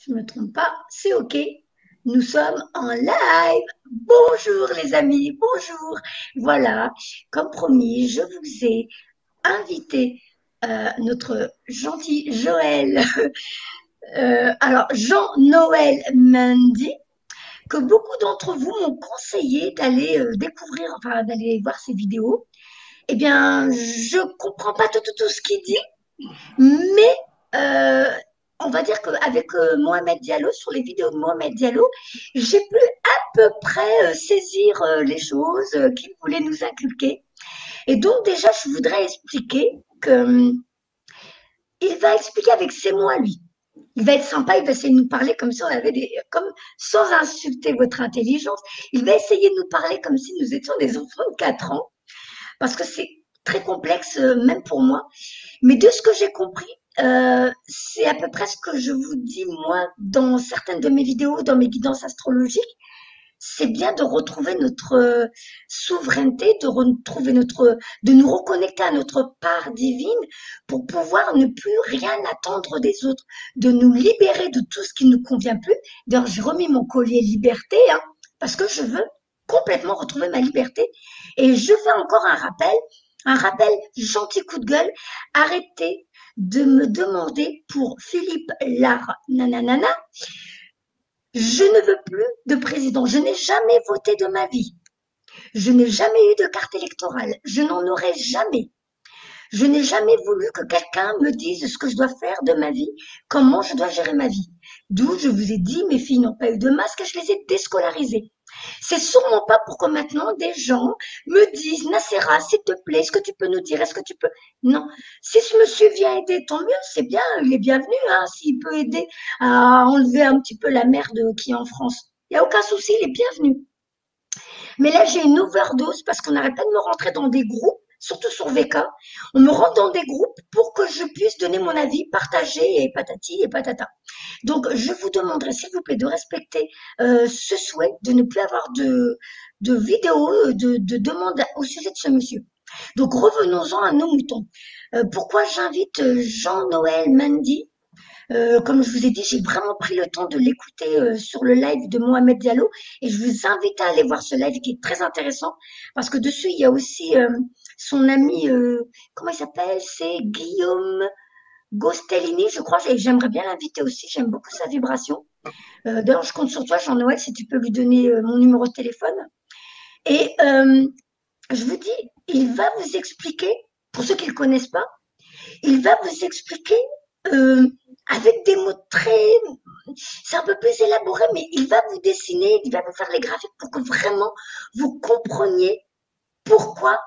je ne me trompe pas, c'est OK. Nous sommes en live. Bonjour les amis, bonjour. Voilà, comme promis, je vous ai invité notre gentil Joël, alors Jean-Noël Mendy, que beaucoup d'entre vous m'ont conseillé d'aller découvrir, enfin d'aller voir ses vidéos. Eh bien, je comprends pas tout ce qu'il dit, mais euh, on va dire qu'avec Mohamed Diallo, sur les vidéos de Mohamed Diallo, j'ai pu à peu près saisir les choses qu'il voulait nous inculquer. Et donc déjà, je voudrais expliquer que il va expliquer avec ses mots à lui. Il va être sympa, il va essayer de nous parler comme si on avait comme sans insulter votre intelligence. Il va essayer de nous parler comme si nous étions des enfants de 4 ans, parce que c'est très complexe, même pour moi. Mais de ce que j'ai compris, c'est à peu près ce que je vous dis moi dans certaines de mes vidéos, dans mes guidances astrologiques. C'est bien de retrouver notre souveraineté, de nous reconnecter à notre part divine pour pouvoir ne plus rien attendre des autres, de nous libérer de tout ce qui ne nous convient plus. D'ailleurs, j'ai remis mon collier liberté, hein, parce que je veux complètement retrouver ma liberté. Et je fais encore un rappel gentil coup de gueule. Arrêtez de me demander pour Philippe Lar, nanana, je ne veux plus de président. Je n'ai jamais voté de ma vie. Je n'ai jamais eu de carte électorale. Je n'en aurai jamais. Je n'ai jamais voulu que quelqu'un me dise ce que je dois faire de ma vie, comment je dois gérer ma vie. D'où je vous ai dit, mes filles n'ont pas eu de masque et je les ai déscolarisées. C'est sûrement pas pour que maintenant des gens me disent, Nacera, s'il te plaît, est-ce que tu peux nous dire, est-ce que tu peux… Non, si ce monsieur vient aider, tant mieux, c'est bien, il est bienvenu, hein, s'il peut aider à enlever un petit peu la merde qui est en France. Il n'y a aucun souci, il est bienvenu. Mais là, j'ai une overdose parce qu'on n'arrête pas de me rentrer dans des groupes, surtout sur VK. On me rentre dans des groupes pour que je puisse donner mon avis, partager et patati et patata. Donc, je vous demanderai, s'il vous plaît, de respecter ce souhait de ne plus avoir de vidéos, de demandes au sujet de ce monsieur. Donc, revenons-en à nos moutons. Pourquoi j'invite Jean-Noël Mendy? Comme je vous ai dit, j'ai vraiment pris le temps de l'écouter sur le live de Mohamed Diallo et je vous invite à aller voir ce live qui est très intéressant parce que dessus, il y a aussi son ami, comment il s'appelle? C'est Guillaume Gostellini, je crois, et j'aimerais bien l'inviter aussi, j'aime beaucoup sa vibration. D'ailleurs, je compte sur toi, Jean-Noël, si tu peux lui donner mon numéro de téléphone. Et je vous dis, il va vous expliquer, pour ceux qui ne le connaissent pas, il va vous expliquer euh, avec des mots très… C'est un peu plus élaboré, mais il va vous dessiner, il va vous faire les graphiques pour que vraiment vous compreniez pourquoi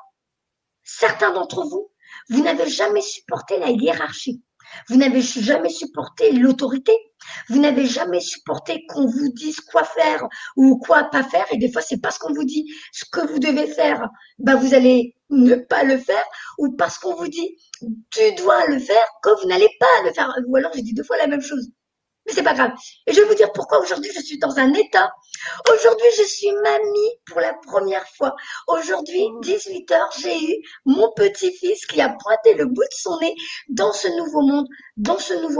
certains d'entre vous, vous n'avez jamais supporté la hiérarchie. Vous n'avez jamais supporté l'autorité. Vous n'avez jamais supporté qu'on vous dise quoi faire ou quoi pas faire. Et des fois, c'est parce qu'on vous dit ce que vous devez faire, ben vous allez ne pas le faire. Ou parce qu'on vous dit tu dois le faire, que vous n'allez pas le faire. Ou alors, j'ai dit 2 fois la même chose. Mais c'est pas grave. Et je vais vous dire pourquoi aujourd'hui je suis dans un état. Aujourd'hui, je suis mamie pour la première fois. Aujourd'hui, 18 heures, j'ai eu mon petit-fils qui a pointé le bout de son nez dans ce nouveau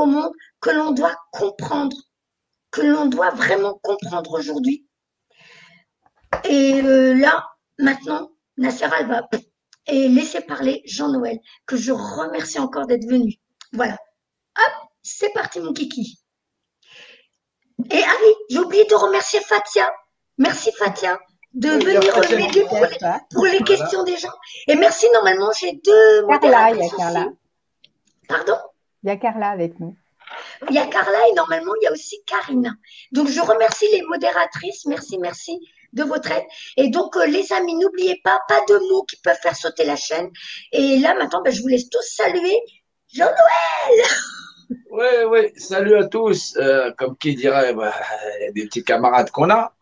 monde que l'on doit comprendre, que l'on doit vraiment comprendre aujourd'hui. Et là, maintenant, Nassera, elle va et laisser parler Jean-Noël, que je remercie encore d'être venu. Voilà. Hop, c'est parti, mon kiki. Et ah oui, j'ai oublié de remercier Fatia. Merci Fatia de Oui, il y a venir Fatia m'aider qui pour les voilà. questions des gens. Et merci, normalement, j'ai 2 Carla, il y a modératrices Carla. aussi. Pardon? Il y a Carla avec nous. Il y a Carla et normalement, il y a aussi Karina. Donc, je remercie les modératrices. Merci, merci de votre aide. Et donc, les amis, n'oubliez pas, pas de mots qui peuvent faire sauter la chaîne. Et là, maintenant, ben, je vous laisse tous saluer Jean-Noël. Oui, oui, salut à tous. Comme qui dirait, bah, des petits camarades qu'on a,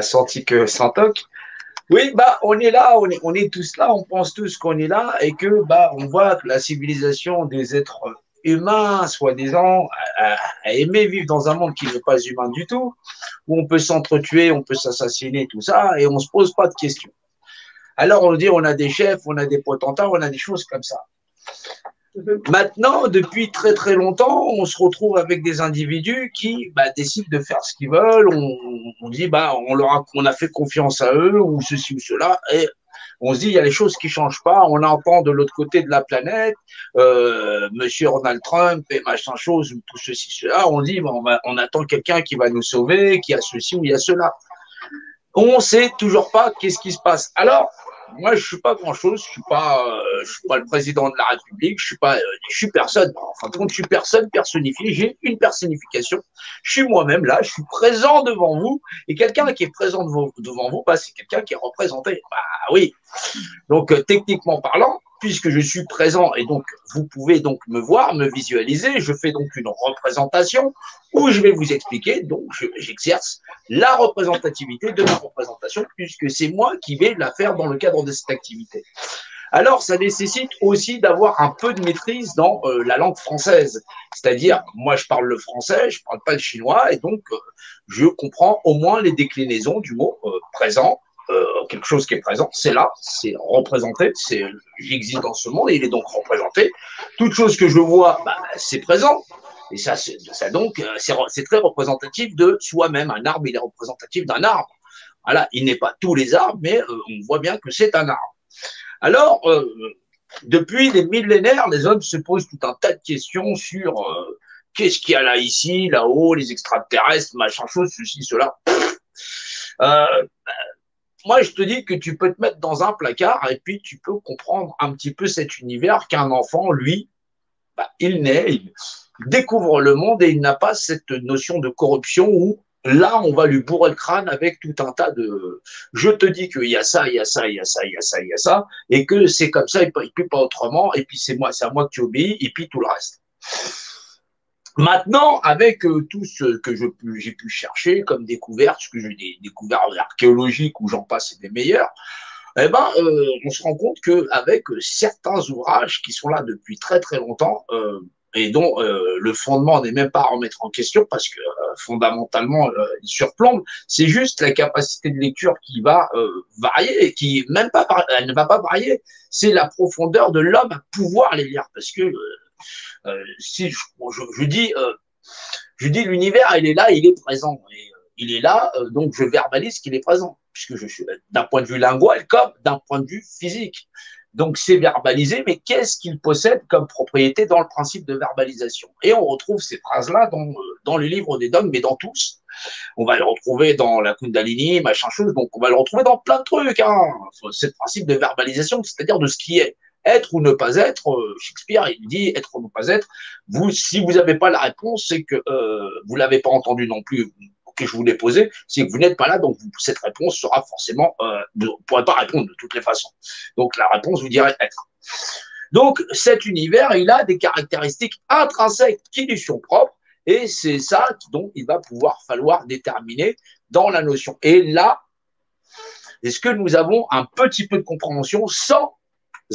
senti que sans toc. Oui, bah, on est là, on est tous là, on pense tous qu'on est là et que, bah, on voit que la civilisation des êtres humains, soi-disant, a aimé vivre dans un monde qui n'est pas humain du tout, où on peut s'entretuer, on peut s'assassiner, tout ça, et on se pose pas de questions. Alors, on dit, on a des chefs, on a des potentats, on a des choses comme ça. Maintenant, depuis très très longtemps, on se retrouve avec des individus qui décident de faire ce qu'ils veulent. On dit on a fait confiance à eux ou ceci ou cela, et on se dit il y a les choses qui changent pas. On entend de l'autre côté de la planète, Monsieur Donald Trump et machin chose ou tout ceci cela. On dit on attend quelqu'un qui va nous sauver, qui a ceci ou il y a cela. On sait toujours pas qu'est-ce qui se passe. Alors moi, je suis pas grand-chose. Je suis pas le président de la République. Je suis personne. En fin de compte, je suis personne personnifié. J'ai une personnification. Je suis moi-même là. Je suis présent devant vous. Et quelqu'un qui est présent devant vous, c'est quelqu'un qui est représenté. Oui. Donc, techniquement parlant, puisque je suis présent et donc vous pouvez donc me voir, me visualiser, je fais donc une représentation où je vais vous expliquer, donc j'exerce la représentativité de ma représentation puisque c'est moi qui vais la faire dans le cadre de cette activité. Alors, ça nécessite aussi d'avoir un peu de maîtrise dans la langue française. C'est-à-dire, moi, je parle le français, je parle pas le chinois, et donc, je comprends au moins les déclinaisons du mot présent. Quelque chose qui est présent, c'est là, c'est représenté, j'existe dans ce monde et il est donc représenté. Toute chose que je vois, c'est présent. Et ça donc, c'est très représentatif de soi-même. Un arbre, il est représentatif d'un arbre. Voilà, il n'est pas tous les arbres, mais on voit bien que c'est un arbre. Alors, depuis des millénaires, les hommes se posent tout un tas de questions sur qu'est-ce qu'il y a là, ici, là-haut, les extraterrestres, machin chose, ceci, cela. Moi, je te dis que tu peux te mettre dans un placard et puis tu peux comprendre un petit peu cet univers qu'un enfant, lui, il naît, il découvre le monde et il n'a pas cette notion de corruption où là, on va lui bourrer le crâne avec tout un tas de… Je te dis qu'il y a ça, il y a ça, il y a ça, il y a ça, il y a ça, et que c'est comme ça, il ne peut pas autrement, et puis c'est à moi que tu obéis, et puis tout le reste. Maintenant, avec tout ce que j'ai pu chercher comme découverte, ce que j'ai découvert archéologiques où j'en passe et des meilleurs, on se rend compte qu'avec certains ouvrages qui sont là depuis très très longtemps et dont le fondement n'est même pas à remettre en question parce que fondamentalement il surplombe, c'est juste la capacité de lecture qui va varier et qui même pas elle ne va pas varier, c'est la profondeur de l'homme à pouvoir les lire parce que si je dis l'univers, il est là, il est présent. Et, il est là, donc je verbalise qu'il est présent, puisque je suis d'un point de vue lingual comme d'un point de vue physique. Donc c'est verbalisé, mais qu'est-ce qu'il possède comme propriété dans le principe de verbalisation? Et on retrouve ces phrases-là dans les livres des dogmes, mais dans tous. On va le retrouver dans la Kundalini, machin chose, donc on va le retrouver dans plein de trucs. C'est le principe de verbalisation, c'est-à-dire de ce qui est. Être ou ne pas être, Shakespeare, il dit être ou ne pas être. Si vous n'avez pas la réponse, c'est que vous ne l'avez pas entendu non plus que je vous l'ai posée, c'est que vous n'êtes pas là, donc cette réponse sera forcément, vous ne pourrez pas répondre de toutes les façons. Donc la réponse vous dirait être. Donc cet univers, il a des caractéristiques intrinsèques qui lui sont propres, et c'est ça dont il va pouvoir falloir déterminer dans la notion. Et là, est-ce que nous avons un petit peu de compréhension sans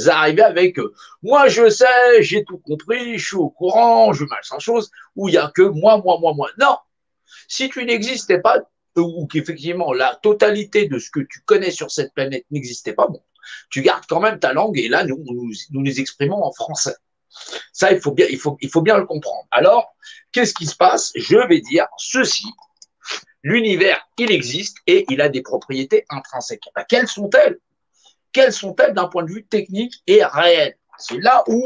arriver avec moi je sais, j'ai tout compris, je suis au courant, je machin chose, où il n'y a que moi. Non, si tu n'existais pas, ou qu'effectivement la totalité de ce que tu connais sur cette planète n'existait pas, bon, tu gardes quand même ta langue et là nous exprimons en français. Ça, il faut bien le comprendre. Alors, qu'est-ce qui se passe? Je vais dire ceci. L'univers, il existe et il a des propriétés intrinsèques. Quelles sont-elles? Quelles sont-elles d'un point de vue technique et réel? C'est là où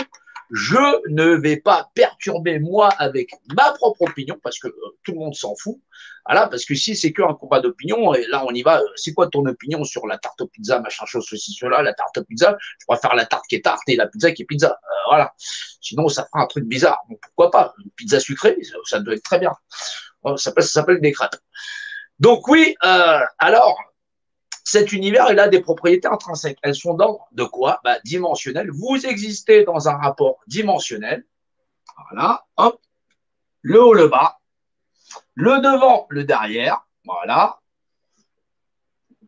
je ne vais pas perturber moi avec ma propre opinion, parce que tout le monde s'en fout. Voilà, parce que si c'est qu'un combat d'opinion, et là on y va, c'est quoi ton opinion sur la tarte aux pizzas, machin chose, ceci, cela, la tarte aux pizzas? Je préfère la tarte qui est tarte et la pizza qui est pizza. Voilà. Sinon, ça fera un truc bizarre. Donc, pourquoi pas? Une pizza sucrée, ça doit être très bien. Ça s'appelle des crêpes. Donc oui, alors, cet univers, il a des propriétés intrinsèques. Elles sont dans de quoi? Dimensionnel. Vous existez dans un rapport dimensionnel. Voilà, hop, le haut, le bas, le devant, le derrière, voilà,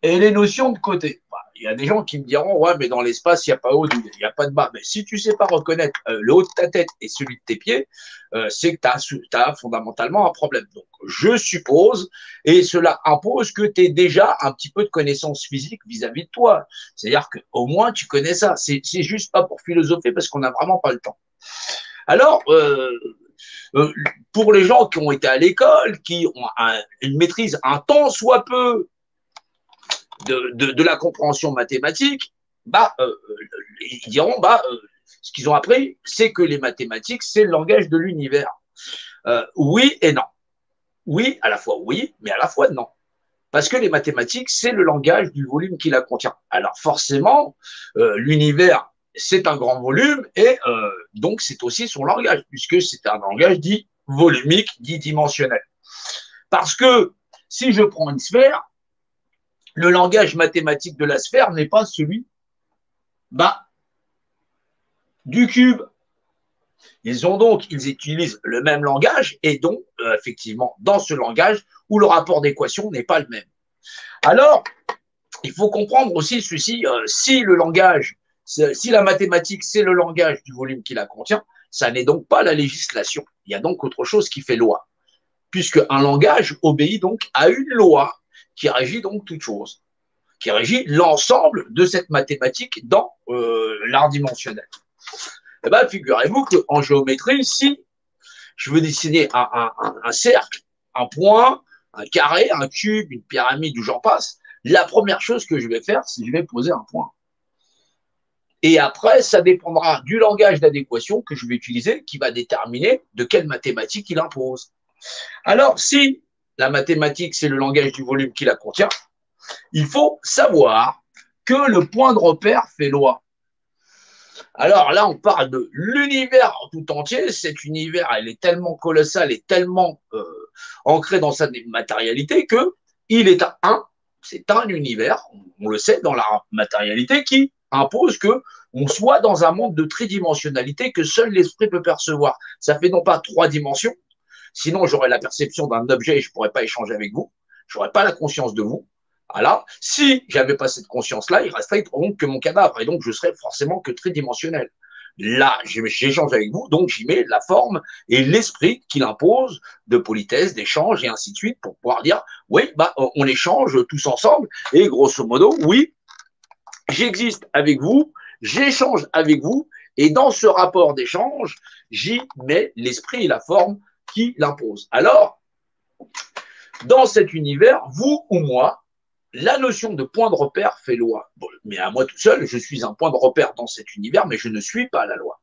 et les notions de côté. Il y a des gens qui me diront, ouais, mais dans l'espace, il n'y a pas haut, il n'y a pas de bas. Mais si tu ne sais pas reconnaître le haut de ta tête et celui de tes pieds, c'est que tu as fondamentalement un problème. Donc, je suppose, et cela impose que tu aies déjà un petit peu de connaissance physique vis-à-vis de toi. C'est-à-dire qu'au moins, tu connais ça. C'est juste pas pour philosopher parce qu'on n'a vraiment pas le temps. Alors, euh, pour les gens qui ont été à l'école, qui ont une maîtrise un tant soit peu de la compréhension mathématique, ils diront, ce qu'ils ont appris, c'est que les mathématiques, c'est le langage de l'univers. Oui et non. Oui, à la fois oui, mais à la fois non. Parce que les mathématiques, c'est le langage du volume qui la contient. Alors forcément, l'univers, c'est un grand volume et donc c'est aussi son langage, puisque c'est un langage dit volumique, dit dimensionnel. Parce que si je prends une sphère, le langage mathématique de la sphère n'est pas celui du cube. Ils utilisent le même langage et donc, effectivement, dans ce langage où le rapport d'équation n'est pas le même. Alors, il faut comprendre aussi ceci, si la mathématique, c'est le langage du volume qui la contient, ça n'est donc pas la législation. Il y a donc autre chose qui fait loi, puisque un langage obéit donc à une loi qui régit donc toute chose, qui régit l'ensemble de cette mathématique dans l'art dimensionnel. Eh bien, figurez-vous qu'en géométrie, si je veux dessiner un cercle, un point, un carré, un cube, une pyramide, où j'en passe, la première chose que je vais faire, c'est que je vais poser un point. Et après, ça dépendra du langage d'adéquation que je vais utiliser qui va déterminer de quelle mathématique il impose. Alors, si la mathématique, c'est le langage du volume qui la contient, il faut savoir que le point de repère fait loi. Alors là, on parle de l'univers tout entier. Cet univers, elle est tellement colossale et tellement ancrée dans sa matérialité que il est c'est un univers, on le sait, dans la matérialité qui impose que on soit dans un monde de tridimensionnalité que seul l'esprit peut percevoir. Ça fait non pas 3 dimensions, sinon j'aurais la perception d'un objet et je pourrais pas échanger avec vous, j'aurais pas la conscience de vous. Voilà. Si j'avais pas cette conscience-là, il resterait donc que mon cadavre et donc je serais forcément que tridimensionnel. Là, j'échange avec vous, donc j'y mets la forme et l'esprit qu'il impose de politesse, d'échange et ainsi de suite pour pouvoir dire oui, on échange tous ensemble et grosso modo, oui, j'existe avec vous, j'échange avec vous et dans ce rapport d'échange, j'y mets l'esprit et la forme qui l'impose. Alors, dans cet univers, vous ou moi, la notion de point de repère fait loi. Bon, mais à moi tout seul, je suis un point de repère dans cet univers, mais je ne suis pas la loi.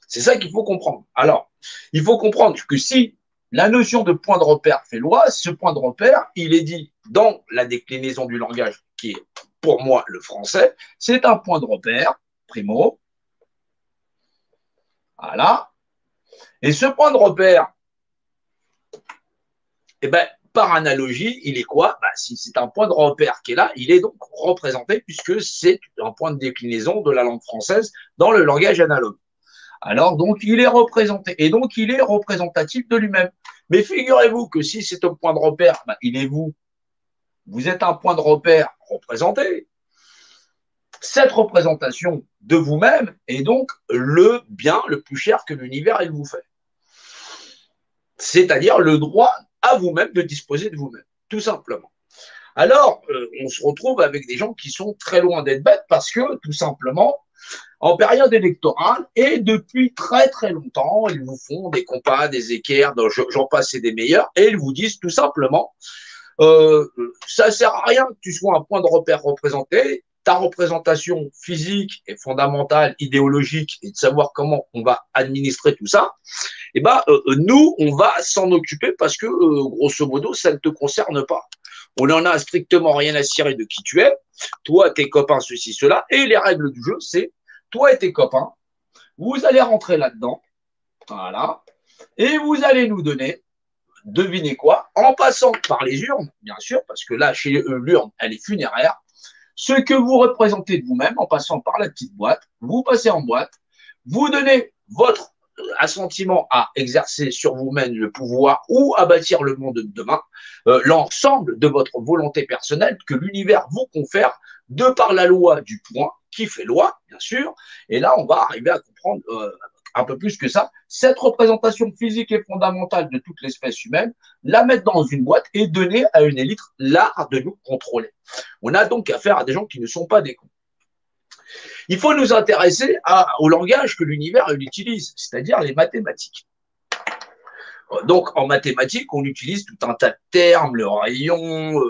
C'est ça qu'il faut comprendre. Alors, il faut comprendre que si la notion de point de repère fait loi, ce point de repère, il est dit dans la déclinaison du langage qui est pour moi le français, c'est un point de repère, primo. Voilà. Et ce point de repère, eh ben, par analogie, il est quoi? Si c'est un point de repère qui est là, il est donc représenté puisque c'est un point de déclinaison de la langue française dans le langage analogue. Alors, donc, il est représenté et donc il est représentatif de lui-même. Mais figurez-vous que si c'est un point de repère, il est vous. Vous êtes un point de repère représenté. Cette représentation de vous-même est donc le bien le plus cher que l'univers il vous fait. C'est-à-dire le droit à vous-même de disposer de vous-même, tout simplement. Alors, on se retrouve avec des gens qui sont très loin d'être bêtes parce que, tout simplement, en période électorale et depuis très très longtemps, ils vous font des compas, des équerres, j'en passe et des meilleurs, et ils vous disent tout simplement, ça sert à rien que tu sois un point de repère représenté, ta représentation physique est fondamentale, idéologique, et de savoir comment on va administrer tout ça, et nous, on va s'en occuper parce que, grosso modo, ça ne te concerne pas. On n'en a strictement rien à cirer de qui tu es, toi, tes copains, ceci, cela, et les règles du jeu, c'est toi et tes copains, vous allez rentrer là-dedans, voilà, et vous allez nous donner, devinez quoi, en passant par les urnes, bien sûr, parce que là, chez eux, l'urne, elle est funéraire, ce que vous représentez de vous-même en passant par la petite boîte, vous passez en boîte, vous donnez votre assentiment à exercer sur vous-même le pouvoir ou à bâtir le monde de demain, l'ensemble de votre volonté personnelle que l'univers vous confère de par la loi du point qui fait loi, bien sûr. Et là, on va arriver à comprendre un peu plus que ça, cette représentation physique et fondamentale de toute l'espèce humaine, la mettre dans une boîte et donner à une élite l'art de nous contrôler. On a donc affaire à des gens qui ne sont pas des cons. Il faut nous intéresser au langage que l'univers utilise, c'est-à-dire les mathématiques. Donc, en mathématiques, on utilise tout un tas de termes, le rayon,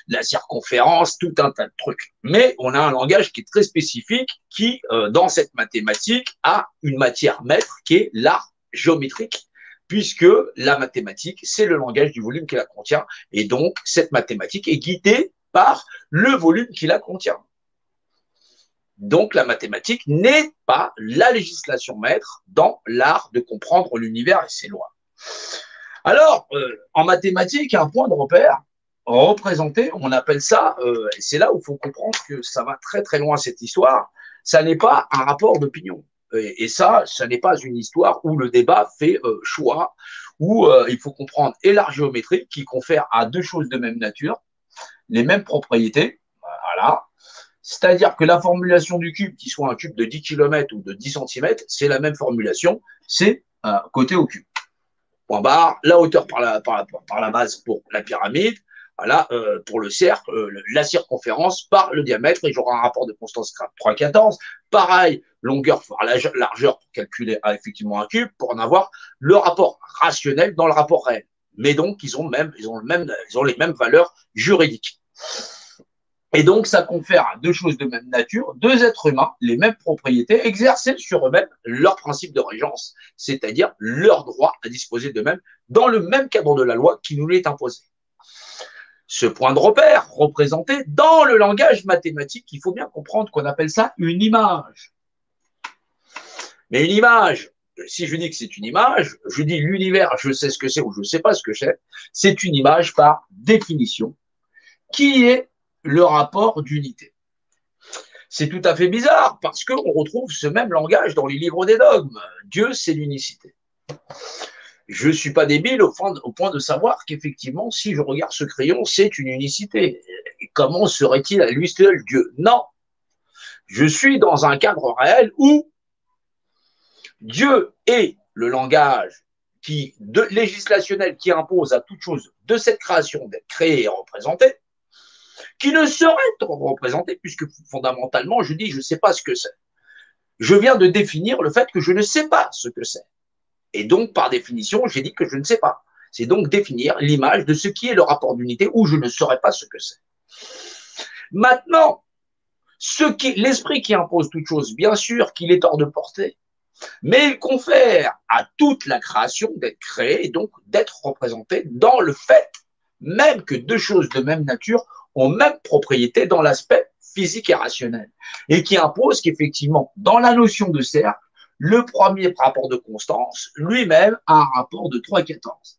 la circonférence, tout un tas de trucs. Mais on a un langage qui est très spécifique, qui, dans cette mathématique, a une matière maître qui est l'art géométrique, puisque la mathématique, c'est le langage du volume qui la contient, et donc cette mathématique est guidée par le volume qui la contient. Donc la mathématique n'est pas la législation maître dans l'art de comprendre l'univers et ses lois. Alors, en mathématiques, un point de repère représenté, on appelle ça, et c'est là où il faut comprendre que ça va très très loin cette histoire, ça n'est pas un rapport d'opinion. Et ça n'est pas une histoire où le débat fait choix, où il faut comprendre et l'art géométrique qui confère à deux choses de même nature les mêmes propriétés, voilà. C'est-à-dire que la formulation du cube, qu'il soit un cube de 10 km ou de 10 cm, c'est la même formulation, c'est côté au cube. Point barre, la hauteur par la base pour la pyramide, voilà, pour le cercle, la circonférence par le diamètre, et j'aurai un rapport de constance 3,14. Pareil, longueur par largeur pour calculer effectivement un cube, pour en avoir le rapport rationnel dans le rapport réel. Mais donc, ils ont les mêmes valeurs juridiques. Et donc, ça confère à deux choses de même nature, deux êtres humains, les mêmes propriétés, exercer sur eux-mêmes leur principe de régence, c'est-à-dire leur droit à disposer d'eux-mêmes dans le même cadre de la loi qui nous l'est imposé. Ce point de repère représenté dans le langage mathématique, il faut bien comprendre qu'on appelle ça une image. Mais une image, si je dis que c'est une image, je dis l'univers, je sais ce que c'est ou je ne sais pas ce que c'est une image par définition, qui est le rapport d'unité. C'est tout à fait bizarre parce qu'on retrouve ce même langage dans les livres des dogmes. Dieu, c'est l'unicité. Je ne suis pas débile au point de savoir qu'effectivement, si je regarde ce crayon, c'est une unicité. Et comment serait-il à lui seul Dieu? Non. Je suis dans un cadre réel où Dieu est le langage législationnel qui impose à toute chose de cette création d'être créée et représentée, qui ne saurait être représenté, puisque fondamentalement, je dis, je ne sais pas ce que c'est. Je viens de définir le fait que je ne sais pas ce que c'est. Et donc, par définition, j'ai dit que je ne sais pas. C'est donc définir l'image de ce qui est le rapport d'unité où je ne saurais pas ce que c'est. Maintenant, l'esprit qui impose toute chose, bien sûr qu'il est hors de portée, mais il confère à toute la création d'être créée et donc d'être représentée dans le fait même que deux choses de même nature ont même propriété dans l'aspect physique et rationnel, et qui impose qu'effectivement, dans la notion de cercle, le premier rapport de constance lui-même a un rapport de 3,14.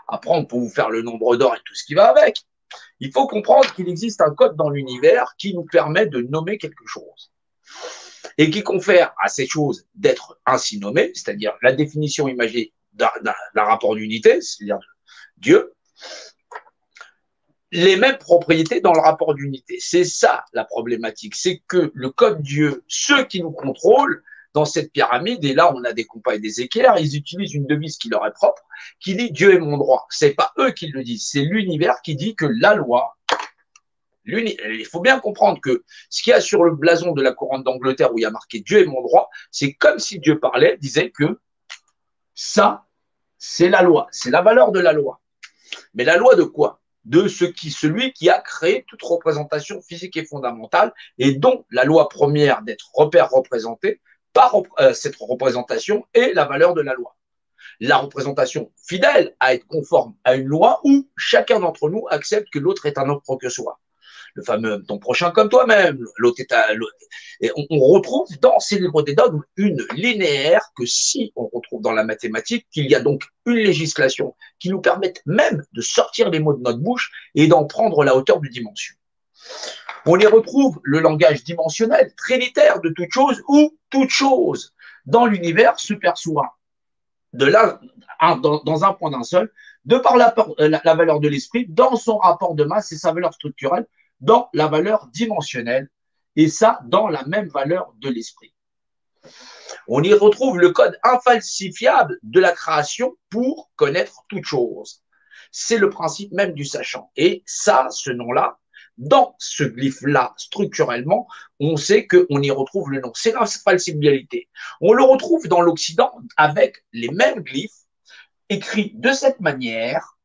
Après, on peut vous faire le nombre d'or et tout ce qui va avec. Il faut comprendre qu'il existe un code dans l'univers qui nous permet de nommer quelque chose et qui confère à ces choses d'être ainsi nommées, c'est-à-dire la définition imagée d'un rapport d'unité, c'est-à-dire Dieu, les mêmes propriétés dans le rapport d'unité. C'est ça la problématique, c'est que le code Dieu, ceux qui nous contrôlent dans cette pyramide, et là on a des compas et des équerres, ils utilisent une devise qui leur est propre, qui dit Dieu est mon droit. C'est pas eux qui le disent, c'est l'univers qui dit que la loi, il faut bien comprendre que ce qu'il y a sur le blason de la couronne d'Angleterre où il y a marqué Dieu est mon droit, c'est comme si Dieu parlait, disait que ça, c'est la loi, c'est la valeur de la loi. Mais la loi de quoi? De celui qui a créé toute représentation physique et fondamentale, et dont la loi première d'être repère représenté par cette représentation est la valeur de la loi. La représentation fidèle à être conforme à une loi où chacun d'entre nous accepte que l'autre est un autre que soi. Le fameux ton prochain comme toi-même, l'autre est à l'autre. Et on retrouve dans ces livres des dogmes une linéaire que si on retrouve dans la mathématique, qu'il y a donc une législation qui nous permette même de sortir les mots de notre bouche et d'en prendre la hauteur de dimension. On y retrouve le langage dimensionnel, trinitaire de toute chose, où toute chose dans l'univers se perçoit de là, dans un point d'un seul, de par la valeur de l'esprit, dans son rapport de masse et sa valeur structurelle, dans la valeur dimensionnelle, et ça, dans la même valeur de l'esprit. On y retrouve le code infalsifiable de la création pour connaître toute chose. C'est le principe même du sachant. Et ça, ce nom-là, dans ce glyphe-là, structurellement, on sait qu'on y retrouve le nom. C'est la falsifiabilité. On le retrouve dans l'Occident avec les mêmes glyphes, écrits de cette manière,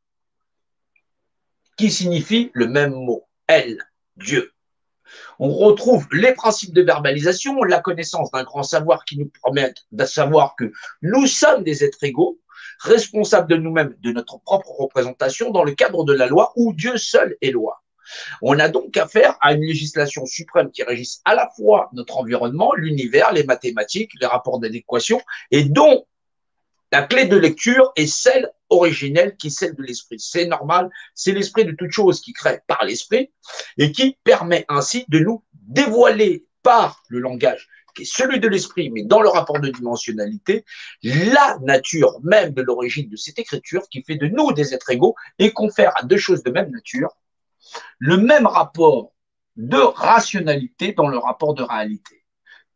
qui signifient le même mot. El, Dieu. On retrouve les principes de verbalisation, la connaissance d'un grand savoir qui nous permet de savoir que nous sommes des êtres égaux, responsables de nous-mêmes, de notre propre représentation dans le cadre de la loi où Dieu seul est loi. On a donc affaire à une législation suprême qui régisse à la fois notre environnement, l'univers, les mathématiques, les rapports d'adéquation, et dont la clé de lecture est celle originelle qui est celle de l'esprit. C'est normal, c'est l'esprit de toute chose qui crée par l'esprit et qui permet ainsi de nous dévoiler par le langage qui est celui de l'esprit, mais dans le rapport de dimensionnalité, la nature même de l'origine de cette écriture qui fait de nous des êtres égaux et confère à deux choses de même nature le même rapport de rationalité dans le rapport de réalité.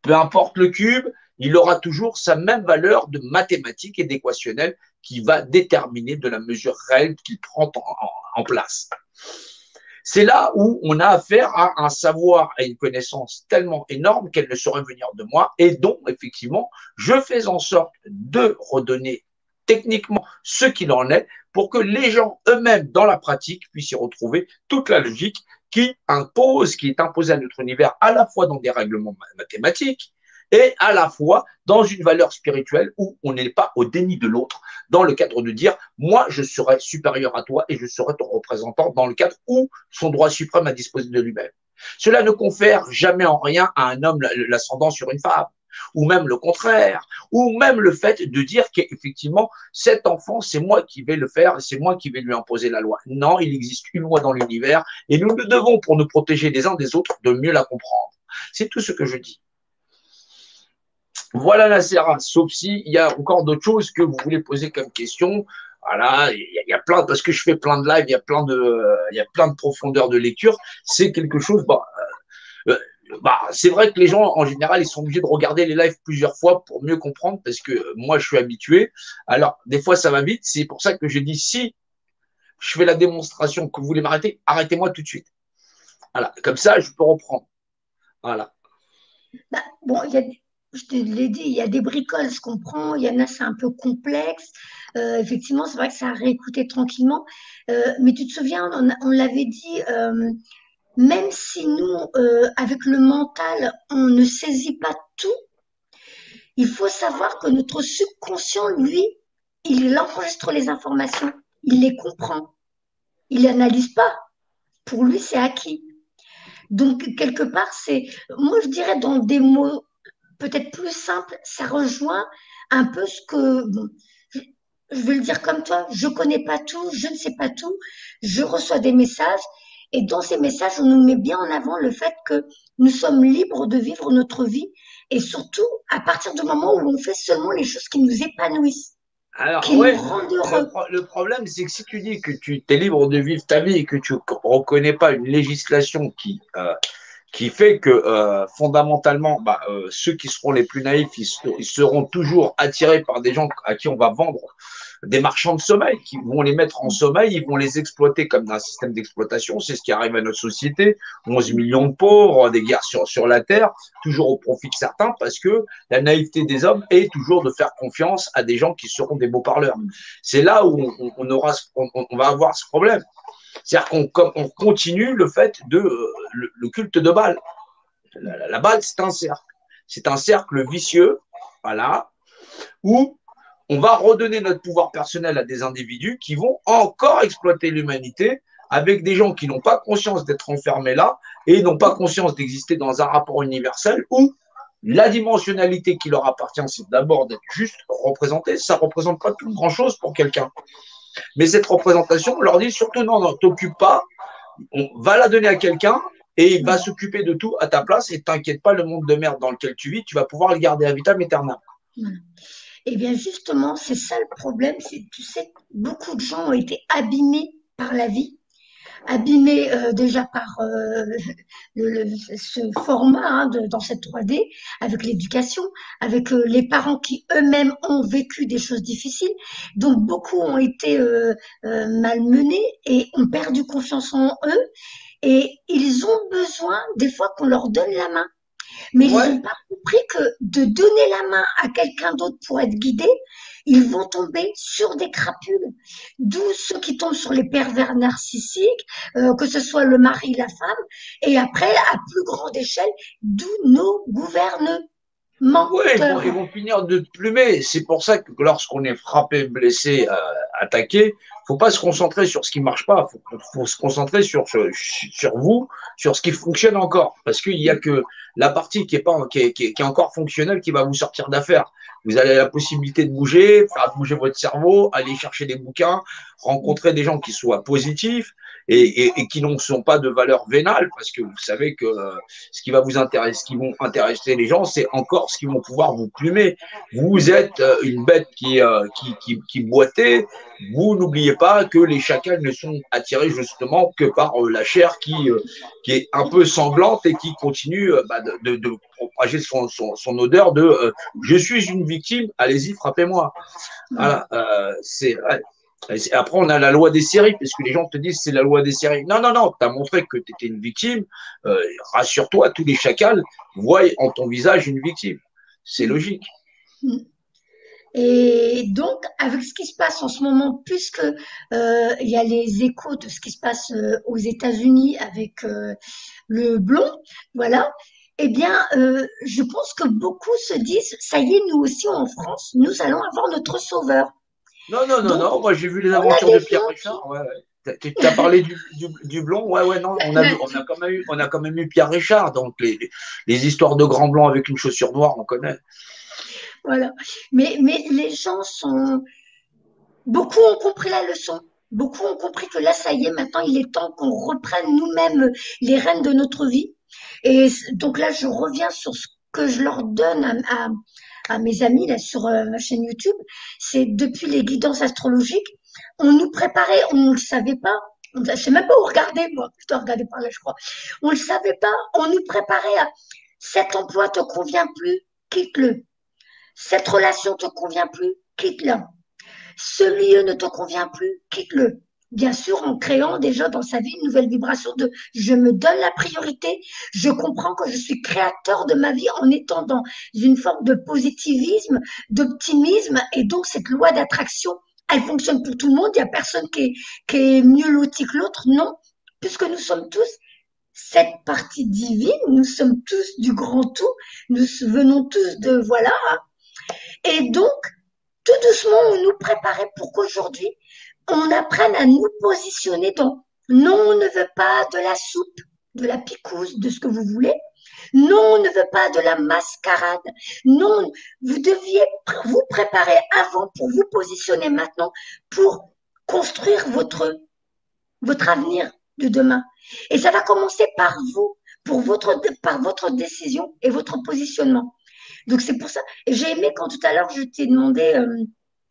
Peu importe le cube, il aura toujours sa même valeur de mathématique et d'équationnel qui va déterminer de la mesure réelle qu'il prend en place. C'est là où on a affaire à un savoir, à une connaissance tellement énorme qu'elle ne saurait venir de moi et dont, effectivement, je fais en sorte de redonner techniquement ce qu'il en est pour que les gens eux-mêmes, dans la pratique, puissent y retrouver toute la logique qui est imposée à notre univers à la fois dans des règlements mathématiques et à la fois dans une valeur spirituelle où on n'est pas au déni de l'autre, dans le cadre de dire « moi, je serai supérieur à toi et je serai ton représentant » dans le cadre où son droit suprême a disposé de lui-même. Cela ne confère jamais en rien à un homme l'ascendant sur une femme, ou même le contraire, ou même le fait de dire qu'effectivement, cet enfant, c'est moi qui vais le faire, c'est moi qui vais lui imposer la loi. Non, il existe une loi dans l'univers et nous devons, pour nous protéger les uns des autres, de mieux la comprendre. C'est tout ce que je dis. Voilà la Serra, sauf s'il y a encore d'autres choses que vous voulez poser comme question. Voilà, il y a plein, parce que je fais plein de lives, il y a plein de profondeur de lecture. C'est quelque chose, c'est vrai que les gens, en général, ils sont obligés de regarder les lives plusieurs fois pour mieux comprendre, parce que moi, je suis habitué. Alors, des fois, ça va vite. C'est pour ça que je dis, si je fais la démonstration que vous voulez m'arrêter, arrêtez-moi tout de suite. Voilà, comme ça, je peux reprendre. Voilà. Bon, je te l'ai dit, il y a des bricoles, je comprends, il y en a, c'est un peu complexe. Effectivement, c'est vrai que ça a réécouté tranquillement. Mais tu te souviens, on l'avait dit, même si nous, avec le mental, on ne saisit pas tout, il faut savoir que notre subconscient, lui, il enregistre les informations, il les comprend, il n'analyse pas. Pour lui, c'est acquis. Donc, quelque part, moi, je dirais dans des mots peut-être plus simples, ça rejoint un peu ce que, bon, je vais le dire comme toi, je connais pas tout, je ne sais pas tout, je reçois des messages et dans ces messages, on nous met bien en avant le fait que nous sommes libres de vivre notre vie et surtout à partir du moment où on fait seulement les choses qui nous épanouissent, Alors, qui nous ouais, rendent heureux. le problème, c'est que si tu dis que tu es libre de vivre ta vie et que tu ne reconnais pas une législation qui fait que fondamentalement, ceux qui seront les plus naïfs, ils seront toujours attirés par des gens à qui on va vendre des marchands de sommeil, qui vont les mettre en sommeil, ils vont les exploiter comme dans un système d'exploitation. C'est ce qui arrive à notre société. 11 millions de pauvres, des guerres sur la terre, toujours au profit de certains, parce que la naïveté des hommes est toujours de faire confiance à des gens qui seront des beaux parleurs. C'est là où on va avoir ce problème. C'est-à-dire qu'on continue le fait de le culte de Baal. La Baal, c'est un cercle. C'est un cercle vicieux, voilà, où on va redonner notre pouvoir personnel à des individus qui vont encore exploiter l'humanité avec des gens qui n'ont pas conscience d'être enfermés là et n'ont pas conscience d'exister dans un rapport universel où la dimensionnalité qui leur appartient, c'est d'abord d'être juste représentée. Ça ne représente pas tout grand-chose pour quelqu'un. Mais cette représentation, on leur dit surtout non, t'occupe pas, on va la donner à quelqu'un et il va s'occuper de tout à ta place et t'inquiète pas, le monde de merde dans lequel tu vis, tu vas pouvoir le garder à vitam aeternam. Eh bien, justement, c'est ça le problème. Tu sais, beaucoup de gens ont été abîmés par la vie abîmés déjà par ce format dans cette 3D, avec l'éducation, avec les parents qui eux-mêmes ont vécu des choses difficiles. Donc beaucoup ont été malmenés et ont perdu confiance en eux. Et ils ont besoin des fois qu'on leur donne la main. Mais ils Ouais, n'ont pas compris que de donner la main à quelqu'un d'autre pour être guidé, ils vont tomber sur des crapules. D'où ceux qui tombent sur les pervers narcissiques, que ce soit le mari, la femme, et après, à plus grande échelle, d'où nos gouvernements ouais, ils menteurs. vont finir de te plumer. C'est pour ça que lorsqu'on est frappé, blessé, attaqué, faut pas se concentrer sur ce qui marche pas. Faut se concentrer sur vous, sur ce qui fonctionne encore. Parce qu'il y a que la partie qui est pas, qui est encore fonctionnelle qui va vous sortir d'affaire. Vous avez la possibilité de bouger, faire bouger votre cerveau, aller chercher des bouquins, rencontrer des gens qui soient positifs et qui n'en sont pas de valeur vénale, parce que vous savez que ce qui va vous intéresser, ce qui vont intéresser les gens, c'est encore ce qui vont pouvoir vous plumer. Vous êtes une bête qui boitait. Vous n'oubliez pas que les chacals ne sont attirés justement que par la chair qui est un peu sanglante et qui continue de propager son odeur de je suis une victime, allez-y, frappez-moi. Voilà, c'est ouais. Après, on a la loi des séries, parce que les gens te disent c'est la loi des séries. Non, non, non, tu as montré que tu étais une victime. Rassure-toi, tous les chacals voient en ton visage une victime. C'est logique. Et donc, avec ce qui se passe en ce moment, puisque il y a les échos de ce qui se passe aux États-Unis avec le blond, voilà, eh bien, je pense que beaucoup se disent, ça y est, nous aussi en France, nous allons avoir notre sauveur. Non, non, non, Donc, non. Moi, j'ai vu les on a aventures de des Pierre gens Richard. Ouais, ouais. Tu as parlé du blond. Ouais, ouais, non. On a quand même eu Pierre Richard. Donc, les histoires de grand blanc avec une chaussure noire, on connaît. voilà. Mais les gens sont, beaucoup ont compris la leçon. Beaucoup ont compris que là, ça y est, maintenant, il est temps qu'on reprenne nous-mêmes les rênes de notre vie. Et donc là, je reviens sur ce que je leur donne à mes amis là sur ma chaîne YouTube. C'est depuis les guidances astrologiques, on nous préparait, on ne le savait pas. Je sais même pas où regarder, moi. Je dois regarder par là, je crois. On le savait pas. On nous préparait à cet emploi te convient plus, quitte-le. Cette relation te convient plus, quitte-la. Ce lieu ne te convient plus, quitte-le. Bien sûr, en créant déjà dans sa vie une nouvelle vibration de je me donne la priorité, je comprends que je suis créateur de ma vie en étant dans une forme de positivisme, d'optimisme, et donc cette loi d'attraction, elle fonctionne pour tout le monde, il n'y a personne qui est mieux loti que l'autre, non, puisque nous sommes tous cette partie divine, nous sommes tous du grand tout, nous venons tous de, voilà, et donc tout doucement, on nous préparait pour qu'aujourd'hui, on apprenne à nous positionner dans non, on ne veut pas de la soupe, de la picouse, de ce que vous voulez. Non, on ne veut pas de la mascarade. Non, vous deviez vous préparer avant pour vous positionner maintenant pour construire votre avenir de demain. Et ça va commencer par vous, par votre décision et votre positionnement. Donc c'est pour ça. Et j'ai aimé quand tout à l'heure je t'ai demandé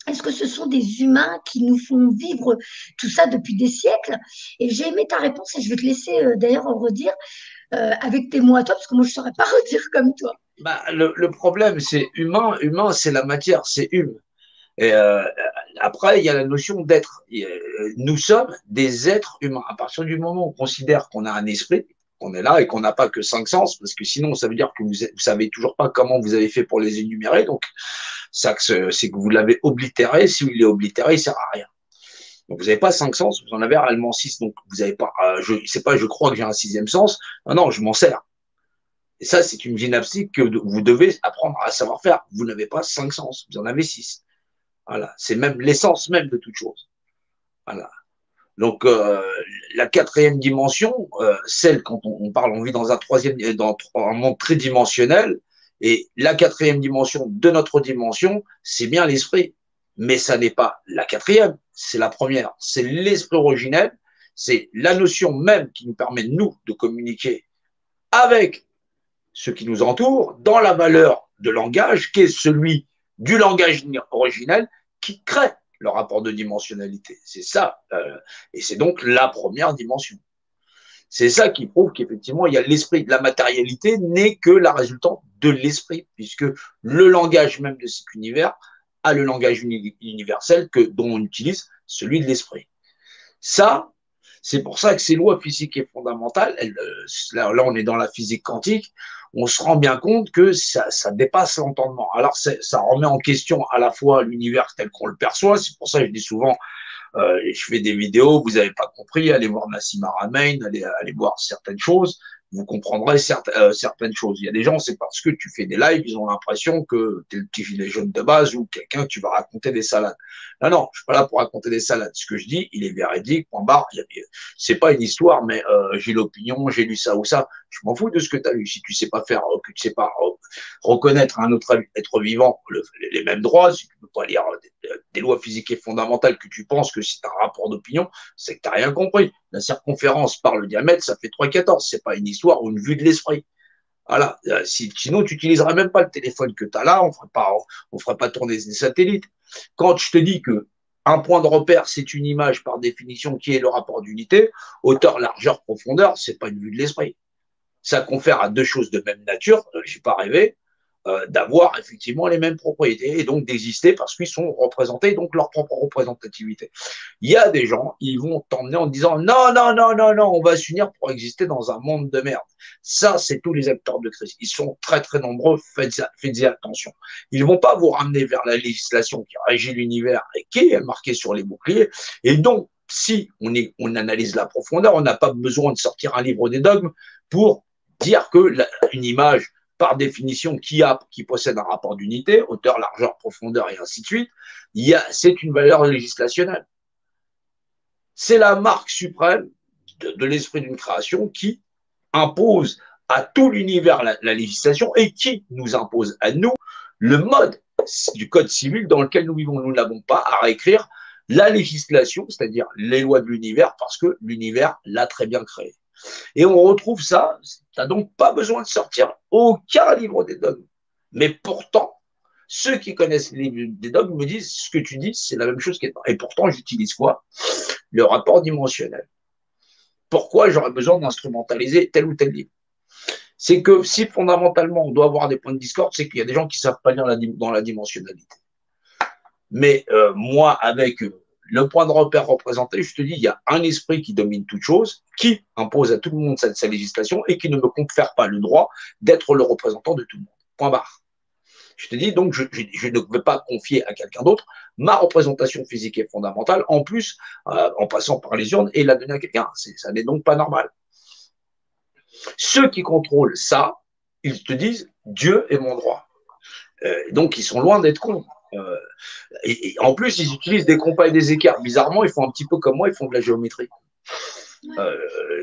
est-ce que ce sont des humains qui nous font vivre tout ça depuis des siècles? Et j'ai aimé ta réponse et je vais te laisser d'ailleurs en redire avec tes mots à toi parce que moi je ne saurais pas redire comme toi. Bah, le problème, c'est humain. Humain, c'est la matière, c'est hume. Et après, il y a la notion d'être. Nous sommes des êtres humains. À partir du moment où on considère qu'on a un esprit, qu'on est là et qu'on n'a pas que 5 sens, parce que sinon, ça veut dire que vous savez toujours pas comment vous avez fait pour les énumérer. Donc, ça, c'est que vous l'avez oblitéré. Si vous l'avez oblitéré, il sert à rien. Donc, vous n'avez pas 5 sens, vous en avez réellement 6. Donc, vous n'avez pas, c'est pas, je crois que j'ai un sixième sens. Non, non, je m'en sers. Et ça, c'est une gymnastique que vous devez apprendre à savoir faire. Vous n'avez pas 5 sens, vous en avez 6. Voilà, c'est même l'essence même de toute chose. Voilà. Donc la quatrième dimension, celle quand on parle, on vit dans un troisième, dans un monde tridimensionnel, et la quatrième dimension de notre dimension, c'est bien l'esprit, mais ça n'est pas la quatrième, c'est la première, c'est l'esprit originel, c'est la notion même qui nous permet nous de communiquer avec ce qui nous entoure dans la valeur de langage qui est celui du langage originel qui crée. le rapport de dimensionnalité. C'est ça. Et c'est donc la première dimension. C'est ça qui prouve qu'effectivement, il y a l'esprit. La matérialité n'est que la résultante de l'esprit, puisque le langage même de cet univers a le langage universel dont on utilise celui de l'esprit. Ça, c'est pour ça que ces lois physiques et fondamentales, là, on est dans la physique quantique, on se rend bien compte que ça dépasse l'entendement. Alors, ça remet en question à la fois l'univers tel qu'on le perçoit. C'est pour ça que je dis souvent, je fais des vidéos, vous n'avez pas compris, allez voir Nassim Haramein, allez voir certaines choses, vous comprendrez certaines choses. Il y a des gens, c'est parce que tu fais des lives, ils ont l'impression que tu es le petit gilet jaune de base ou quelqu'un que tu vas raconter des salades. Non, je suis pas là pour raconter des salades. Ce que je dis, il est véridique, point barre. C'est pas une histoire, mais j'ai l'opinion, j'ai lu ça ou ça. Je m'en fous de ce que tu as lu. Si tu sais pas faire, que tu sais pas reconnaître à un autre être vivant les mêmes droits, si tu peux pas lire des lois physiques et fondamentales que tu penses que c'est un rapport d'opinion, c'est que tu n'as rien compris. La circonférence par le diamètre, ça fait 3,14. C'est pas une histoire ou une vue de l'esprit. Voilà. Sinon, tu n'utiliserais même pas le téléphone que tu as là, on ferait pas tourner des satellites. Quand je te dis que un point de repère, c'est une image par définition qui est le rapport d'unité, hauteur, largeur, profondeur, c'est pas une vue de l'esprit. Ça confère à deux choses de même nature, j'ai pas rêvé, d'avoir effectivement les mêmes propriétés et donc d'exister parce qu'ils sont représentés, donc leur propre représentativité. Il y a des gens, ils vont t'emmener en disant non, non, non, non, non, on va s'unir pour exister dans un monde de merde. Ça, c'est tous les acteurs de crise. Ils sont très, très nombreux, faites-y attention. Ils vont pas vous ramener vers la législation qui régit l'univers et qui est marquée sur les boucliers. Et donc, si on analyse la profondeur, on n'a pas besoin de sortir un livre des dogmes pour dire que une image, par définition, qui possède un rapport d'unité, hauteur, largeur, profondeur et ainsi de suite, c'est une valeur législationnelle. C'est la marque suprême de l'esprit d'une création qui impose à tout l'univers la législation et qui nous impose à nous le mode du code civil dans lequel nous vivons. Nous n'avons pas à réécrire la législation, c'est-à-dire les lois de l'univers, parce que l'univers l'a très bien créé. Et on retrouve ça, tu n'as donc pas besoin de sortir aucun livre des dogmes. Mais pourtant, ceux qui connaissent les livres des dogmes me disent ce que tu dis, c'est la même chose. Et pourtant, j'utilise quoi? Le rapport dimensionnel. Pourquoi j'aurais besoin d'instrumentaliser tel ou tel livre? C'est que si fondamentalement on doit avoir des points de discorde, c'est qu'il y a des gens qui ne savent pas lire dans la dimensionnalité. Mais moi, avec le point de repère représenté, je te dis, il y a un esprit qui domine toute chose, qui impose à tout le monde sa législation et qui ne me confère pas le droit d'être le représentant de tout le monde. Point barre. Je te dis donc, je ne peux pas confier à quelqu'un d'autre ma représentation physique et fondamentale, en plus, en passant par les urnes, et la donner à quelqu'un. Ça n'est donc pas normal. Ceux qui contrôlent ça, ils te disent, Dieu est mon droit. Donc, ils sont loin d'être cons. Et en plus, ils utilisent des compas et des écarts. Bizarrement, ils font un petit peu comme moi, ils font de la géométrie.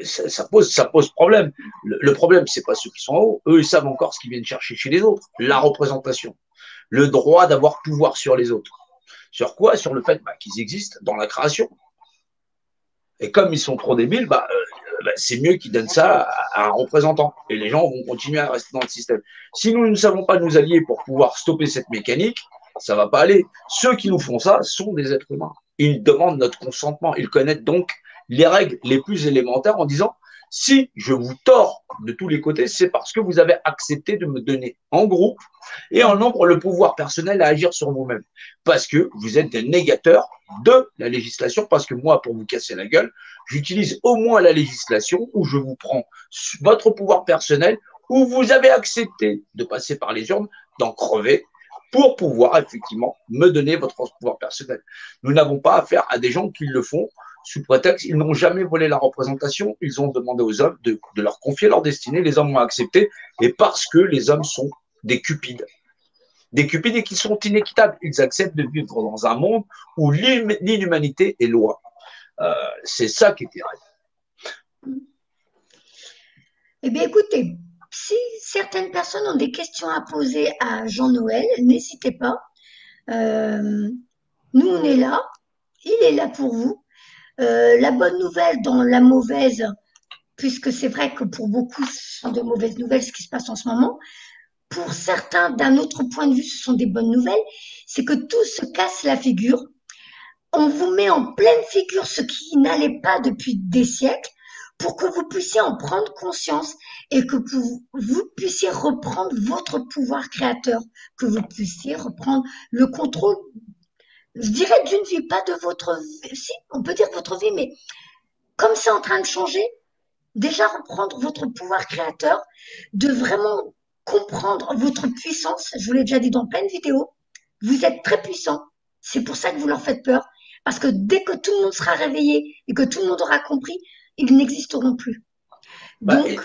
Ça pose problème. Le problème, c'est pas ceux qui sont en haut. Eux, ils savent encore ce qu'ils viennent chercher chez les autres. La représentation. Le droit d'avoir pouvoir sur les autres. Sur quoi? Sur le fait qu'ils existent dans la création. Et comme ils sont trop débiles, c'est mieux qu'ils donnent ça à un représentant. Et les gens vont continuer à rester dans le système. Si nous ne savons pas nous allier pour pouvoir stopper cette mécanique, ça va pas aller. Ceux qui nous font ça sont des êtres humains. Ils demandent notre consentement. Ils connaissent donc les règles les plus élémentaires en disant si je vous tords de tous les côtés, c'est parce que vous avez accepté de me donner en groupe et en nombre le pouvoir personnel à agir sur vous-même. Parce que vous êtes des négateurs de la législation, parce que moi, pour vous casser la gueule, j'utilise au moins la législation où je vous prends votre pouvoir personnel, où vous avez accepté de passer par les urnes, d'en crever, pour pouvoir effectivement me donner votre pouvoir personnel. Nous n'avons pas affaire à des gens qui le font sous prétexte ils n'ont jamais volé la représentation, ils ont demandé aux hommes de leur confier leur destinée, les hommes ont accepté, et parce que les hommes sont des cupides et qui sont inéquitables, ils acceptent de vivre dans un monde où l'inhumanité est loi. C'est ça qui est terrible. Eh bien, écoutez, si certaines personnes ont des questions à poser à Jean-Noël, n'hésitez pas. Nous, on est là. Il est là pour vous. La bonne nouvelle dans la mauvaise, puisque c'est vrai que pour beaucoup, ce sont de mauvaises nouvelles ce qui se passe en ce moment. Pour certains, d'un autre point de vue, ce sont des bonnes nouvelles. C'est que tout se casse la figure. on vous met en pleine figure ce qui n'allait pas depuis des siècles pour que vous puissiez en prendre conscience et que vous puissiez reprendre votre pouvoir créateur, que vous puissiez reprendre le contrôle, je dirais d'une vie, pas de votre vie, si, on peut dire votre vie, mais comme c'est en train de changer, déjà reprendre votre pouvoir créateur, de vraiment comprendre votre puissance. Je vous l'ai déjà dit dans plein de vidéos, vous êtes très puissant. C'est pour ça que vous leur faites peur. Parce que dès que tout le monde sera réveillé et que tout le monde aura compris, ils n'existeront plus. Bah, Donc,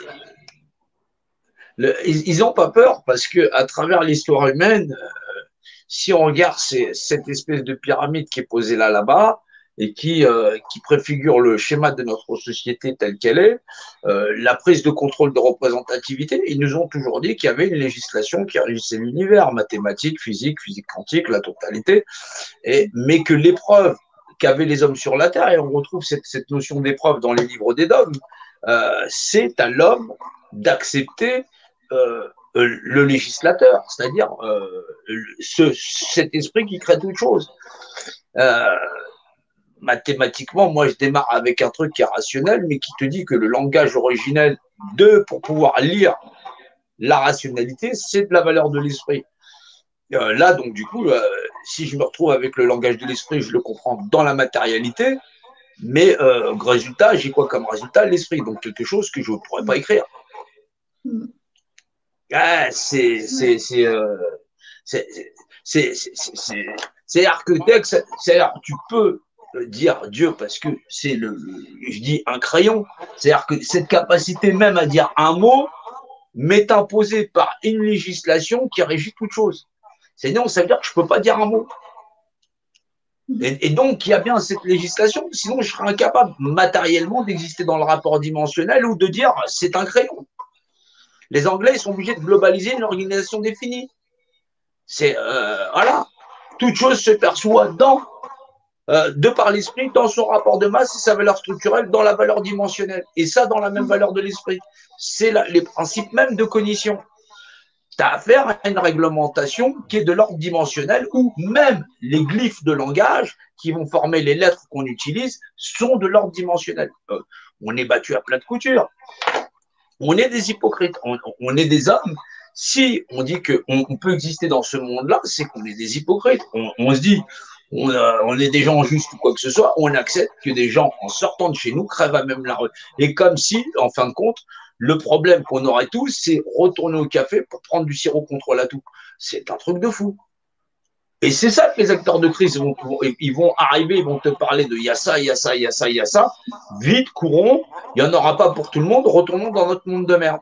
ils n'ont pas peur parce que à travers l'histoire humaine, si on regarde cette espèce de pyramide qui est posée là-bas et qui préfigure le schéma de notre société telle qu'elle est, la prise de contrôle de représentativité, ils nous ont toujours dit qu'il y avait une législation qui régissait l'univers, mathématiques, physique quantique, la totalité, mais que l'épreuve qu'avaient les hommes sur la Terre, et on retrouve cette notion d'épreuve dans les livres des dogmes, c'est à l'homme d'accepter le législateur, c'est-à-dire cet esprit qui crée toute chose. Mathématiquement, moi, je démarre avec un truc qui est rationnel, mais qui te dit que le langage originel pour pouvoir lire la rationalité, c'est de la valeur de l'esprit. Là, donc, du coup, si je me retrouve avec le langage de l'esprit, je le comprends dans la matérialité, mais résultat, j'ai quoi comme résultat? L'esprit, donc quelque chose que je ne pourrais pas écrire. Ah, c'est architecte, c'est-à-dire tu peux dire Dieu parce que c'est je dis un crayon, c'est-à-dire que cette capacité même à dire un mot m'est imposée par une législation qui régit toute chose. Sinon, ça veut dire que je ne peux pas dire un mot. Et donc, il y a bien cette législation, sinon je serais incapable matériellement d'exister dans le rapport dimensionnel ou de dire c'est un crayon. Les Anglais, ils sont obligés de globaliser une organisation définie. C'est, voilà, toute chose se perçoit de par l'esprit, dans son rapport de masse et sa valeur structurelle, dans la valeur dimensionnelle. Et ça, dans la même valeur de l'esprit. C'est les principes même de cognition. Tu as affaire à une réglementation qui est de l'ordre dimensionnel, où même les glyphes de langage qui vont former les lettres qu'on utilise sont de l'ordre dimensionnel. On est battu à plein de couture. On est des hypocrites, on est des hommes. Si on dit qu'on peut exister dans ce monde-là, c'est qu'on est des hypocrites. On se dit, on est des gens justes ou quoi que ce soit, on accepte que des gens, en sortant de chez nous, crèvent à même la rue. Et comme si, en fin de compte, le problème qu'on aurait tous, c'est retourner au café pour prendre du sirop contre la toux. C'est un truc de fou. Et c'est ça que les acteurs de crise ils vont arriver, ils vont te parler de il y a ça, il y a ça, il y a ça, il y a ça. Vite, courons, il n'y en aura pas pour tout le monde, retournons dans notre monde de merde.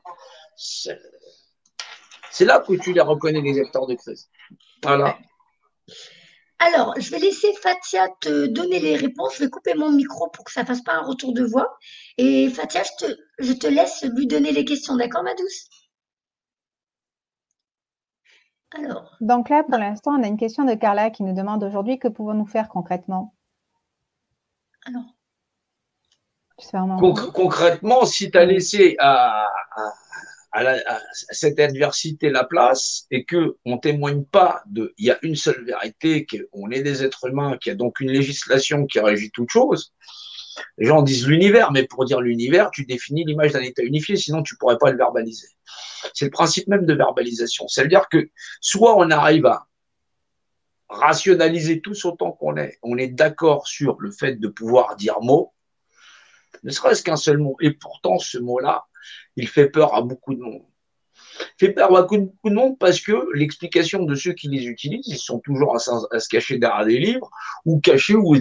C'est là que tu les reconnais, les acteurs de crise. Voilà. Alors, je vais laisser Fatia te donner les réponses. Je vais couper mon micro pour que ça ne fasse pas un retour de voix. Et Fatia, je te laisse lui donner les questions, d'accord, ma douce? Alors. Donc là, pour l'instant, on a une question de Carla qui nous demande aujourd'hui que pouvons-nous faire concrètement? Alors. Concrètement, si tu as laissé à cette adversité la place et qu'on ne témoigne pas il y a une seule vérité, qu'on est des êtres humains, qu'il y a donc une législation qui régit toute chose. Les gens disent l'univers, mais pour dire l'univers, tu définis l'image d'un état unifié, sinon tu ne pourrais pas le verbaliser. C'est le principe même de verbalisation. Ça veut dire que soit on arrive à rationaliser tous autant qu'on est d'accord sur le fait de pouvoir dire mot, ne serait-ce qu'un seul mot. Et pourtant, ce mot-là, il fait peur à beaucoup de monde. Il fait peur à beaucoup de monde parce que l'explication de ceux qui les utilisent, ils sont toujours à se cacher derrière des livres ou cachés ou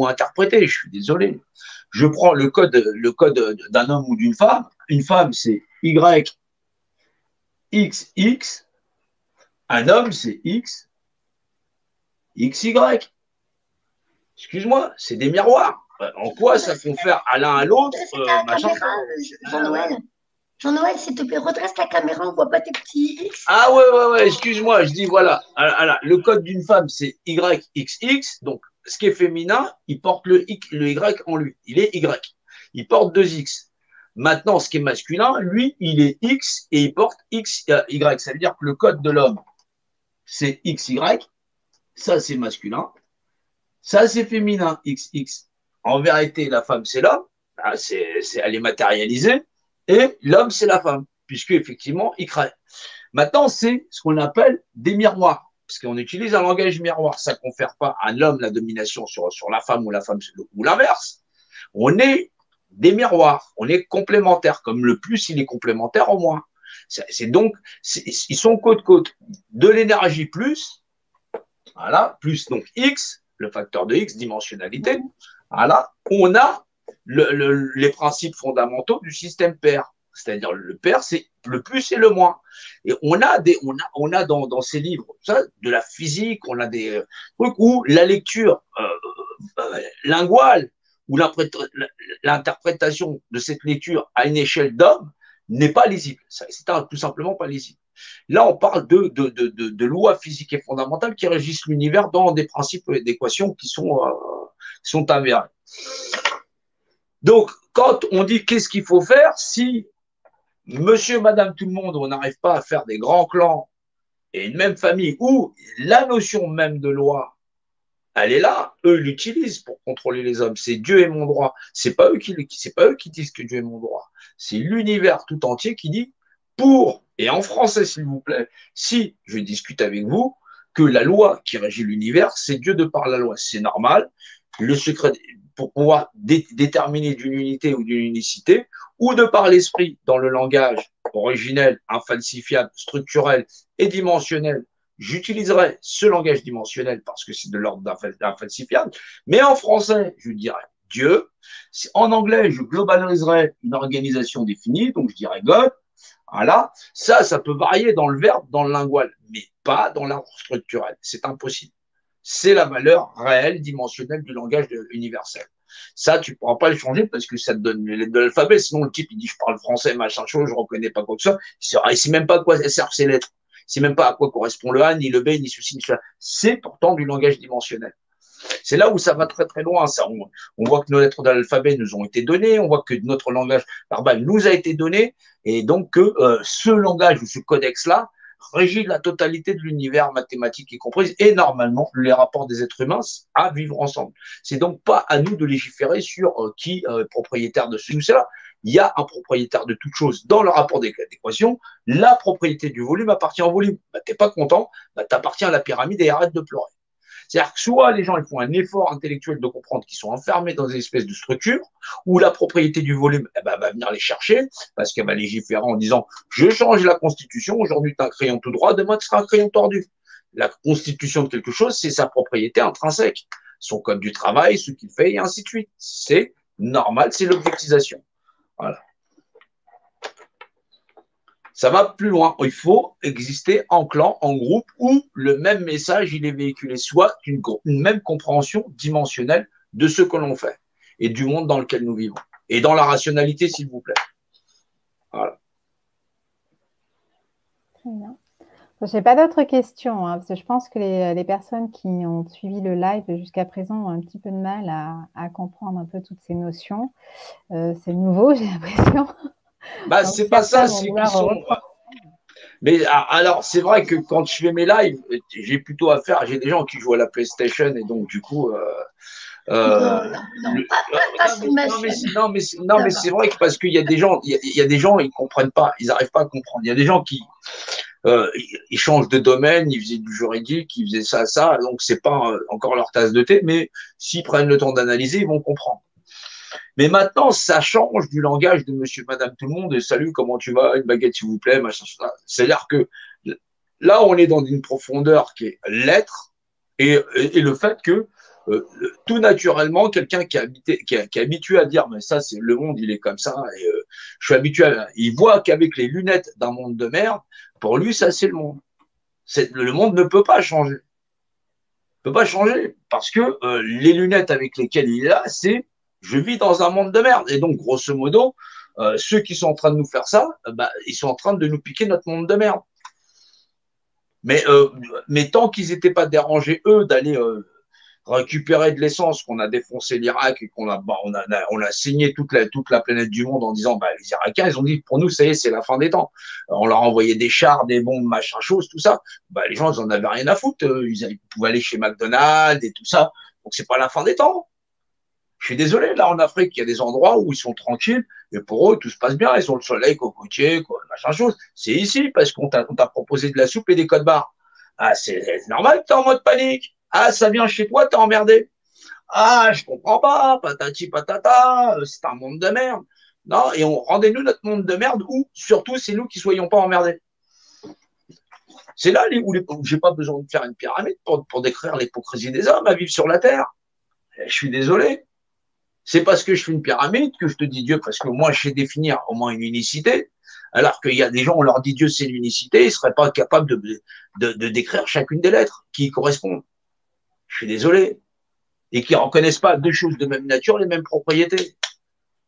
interprétés. Je suis désolé. Je prends le code d'un homme ou d'une femme. Une femme, c'est Y, X, X. Un homme, c'est X, X, Y. Excuse-moi, c'est des miroirs. En quoi ça confère à l'un à l'autre Jean-Noël, Jean-Noël, s'il te plaît, redresse la caméra, on ne voit pas tes petits X. Ah ouais, excuse-moi, je dis voilà. Le code d'une femme, c'est YXX, donc ce qui est féminin, il porte le Y en lui. Il est Y. Il porte 2X. Maintenant, ce qui est masculin, lui, il est X et il porte Y. Ça veut dire que le code de l'homme, c'est XY. Ça, c'est masculin. Ça, c'est féminin, XX. En vérité, la femme, c'est l'homme. Ah, elle est matérialisée. Et l'homme, c'est la femme, puisque effectivement, il crée. Maintenant, c'est ce qu'on appelle des miroirs, parce qu'on utilise un langage miroir. Ça ne confère pas à l'homme la domination sur la femme ou l'inverse. On est des miroirs, on est complémentaires. Comme le plus, il est complémentaire au moins. C'est donc, ils sont côte-côte. De l'énergie plus, voilà, plus donc X, le facteur de X, dimensionnalité, voilà, on a les principes fondamentaux du système pair. C'est-à-dire le pair, c'est le plus et le moins. Et on a dans ces livres ça, de la physique, on a des trucs où la lecture linguale ou l'interprétation de cette lecture à une échelle d'homme n'est pas lisible. C'est tout simplement pas lisible. Là, on parle de lois physiques et fondamentales qui régissent l'univers dans des principes d'équations qui sont avérés. Donc, quand on dit qu'est-ce qu'il faut faire, si monsieur, madame, tout le monde, on n'arrive pas à faire des grands clans et une même famille où la notion même de loi, elle est là, eux l'utilisent pour contrôler les hommes. C'est Dieu est mon droit. C'est pas eux qui disent que Dieu est mon droit. C'est l'univers tout entier qui dit pour, et en français s'il vous plaît, si je discute avec vous, que la loi qui régit l'univers, c'est Dieu de par la loi. C'est normal. Le secret, pour pouvoir déterminer d'une unité ou d'une unicité, ou de par l'esprit dans le langage originel, infalsifiable, structurel et dimensionnel, j'utiliserai ce langage dimensionnel parce que c'est de l'ordre d'infalsifiable, mais en français, je dirais Dieu. En anglais, je globaliserai une organisation définie, donc je dirais God. Voilà, ça peut varier dans le verbe, dans le lingual, mais pas dans l'ordre structurel. C'est impossible. C'est la valeur réelle, dimensionnelle du langage universel. Ça, tu ne pourras pas le changer parce que ça te donne les lettres de l'alphabet. Sinon, le type, il dit, je parle français, machin chose, je ne reconnais pas quoi que ça. Il ne sait même pas à quoi servent ces lettres. Il ne sait même pas à quoi correspond le A, ni le B, ni ceci, ni cela. C'est pourtant du langage dimensionnel. C'est là où ça va très très loin. Ça, on voit que nos lettres de l'alphabet nous ont été données, on voit que notre langage verbal nous a été donné, et donc que ce langage ou ce codex-là régit la totalité de l'univers mathématique y compris, et normalement les rapports des êtres humains à vivre ensemble. C'est donc pas à nous de légiférer sur qui est propriétaire de ceci ou cela. Il y a un propriétaire de toute chose dans le rapport d'équation. La propriété du volume appartient au volume. Bah, t'es pas content, bah, t'appartiens à la pyramide et arrête de pleurer. C'est-à-dire que soit les gens ils font un effort intellectuel de comprendre qu'ils sont enfermés dans des espèces de structures, où la propriété du volume va venir les chercher, parce qu'elle va légiférer en disant « je change la constitution, aujourd'hui tu as un crayon tout droit, demain tu seras un crayon tordu ». La constitution de quelque chose, c'est sa propriété intrinsèque, son code du travail, ce qu'il fait, et ainsi de suite. C'est normal, c'est l'objectisation. Voilà. Ça va plus loin. Il faut exister en clan, en groupe, où le même message il est véhiculé, soit une même compréhension dimensionnelle de ce que l'on fait et du monde dans lequel nous vivons. Et dans la rationalité, s'il vous plaît. Voilà. Très bien. Je n'ai pas d'autres questions, hein, parce que je pense que les personnes qui ont suivi le live jusqu'à présent ont un petit peu de mal à comprendre un peu toutes ces notions. C'est nouveau, j'ai l'impression. Bah, c'est pas ça, c'est qu'ils sont. Mais alors, c'est vrai que quand je fais mes lives, j'ai plutôt affaire, j'ai des gens qui jouent à la PlayStation et donc du coup. Non, mais c'est vrai que parce qu'il y a des gens, il y a des gens, ils comprennent pas, ils n'arrivent pas à comprendre. Il y a des gens qui ils changent de domaine, ils faisaient du juridique, ils faisaient ça, donc c'est pas encore leur tasse de thé, mais s'ils prennent le temps d'analyser, ils vont comprendre. Mais maintenant, ça change du langage de monsieur, madame, tout le monde, et salut, comment tu vas, une baguette s'il vous plaît, machin, ça. C'est-à-dire que là, on est dans une profondeur qui est l'être, et le fait que tout naturellement, quelqu'un qui est habitué à dire, mais ça, c'est le monde, il est comme ça, et je suis habitué il voit qu'avec les lunettes d'un monde de merde, pour lui, ça, c'est le monde. Le monde ne peut pas changer. Ne peut pas changer, parce que les lunettes avec lesquelles il est là, c'est je vis dans un monde de merde. Et donc, grosso modo, ceux qui sont en train de nous faire ça, ils sont en train de nous piquer notre monde de merde. Mais tant qu'ils n'étaient pas dérangés, eux, d'aller récupérer de l'essence, qu'on a défoncé l'Irak et qu'on a, on a saigné toute la planète du monde en disant, les Irakiens, ils ont dit, pour nous, ça y est, c'est la fin des temps. On leur a envoyé des chars, des bombes, machin chose, tout ça. Les gens, ils en avaient rien à foutre. Ils pouvaient aller chez McDonald's et tout ça. Donc, c'est pas la fin des temps. Je suis désolé, là, en Afrique, il y a des endroits où ils sont tranquilles, et pour eux, tout se passe bien. Ils ont le soleil, cocotier, quoi, machin chose. C'est ici, parce qu'on t'a proposé de la soupe et des codes barres. Ah, c'est normal que t'es en mode panique. Ah, ça vient chez toi, t'es emmerdé. Ah, je comprends pas, patati patata, c'est un monde de merde. Non, et on rendez-nous notre monde de merde où, surtout, c'est nous qui soyons pas emmerdés. C'est là où j'ai pas besoin de faire une pyramide pour décrire l'hypocrisie des hommes à vivre sur la terre. Je suis désolé. C'est parce que je fais une pyramide que je te dis Dieu, parce que moi, je sais définir au moins une unicité, alors qu'il y a des gens, on leur dit Dieu, c'est l'unicité, ils ne seraient pas capables de décrire chacune des lettres qui y correspondent. Je suis désolé. Et qui ne reconnaissent pas deux choses de même nature, les mêmes propriétés.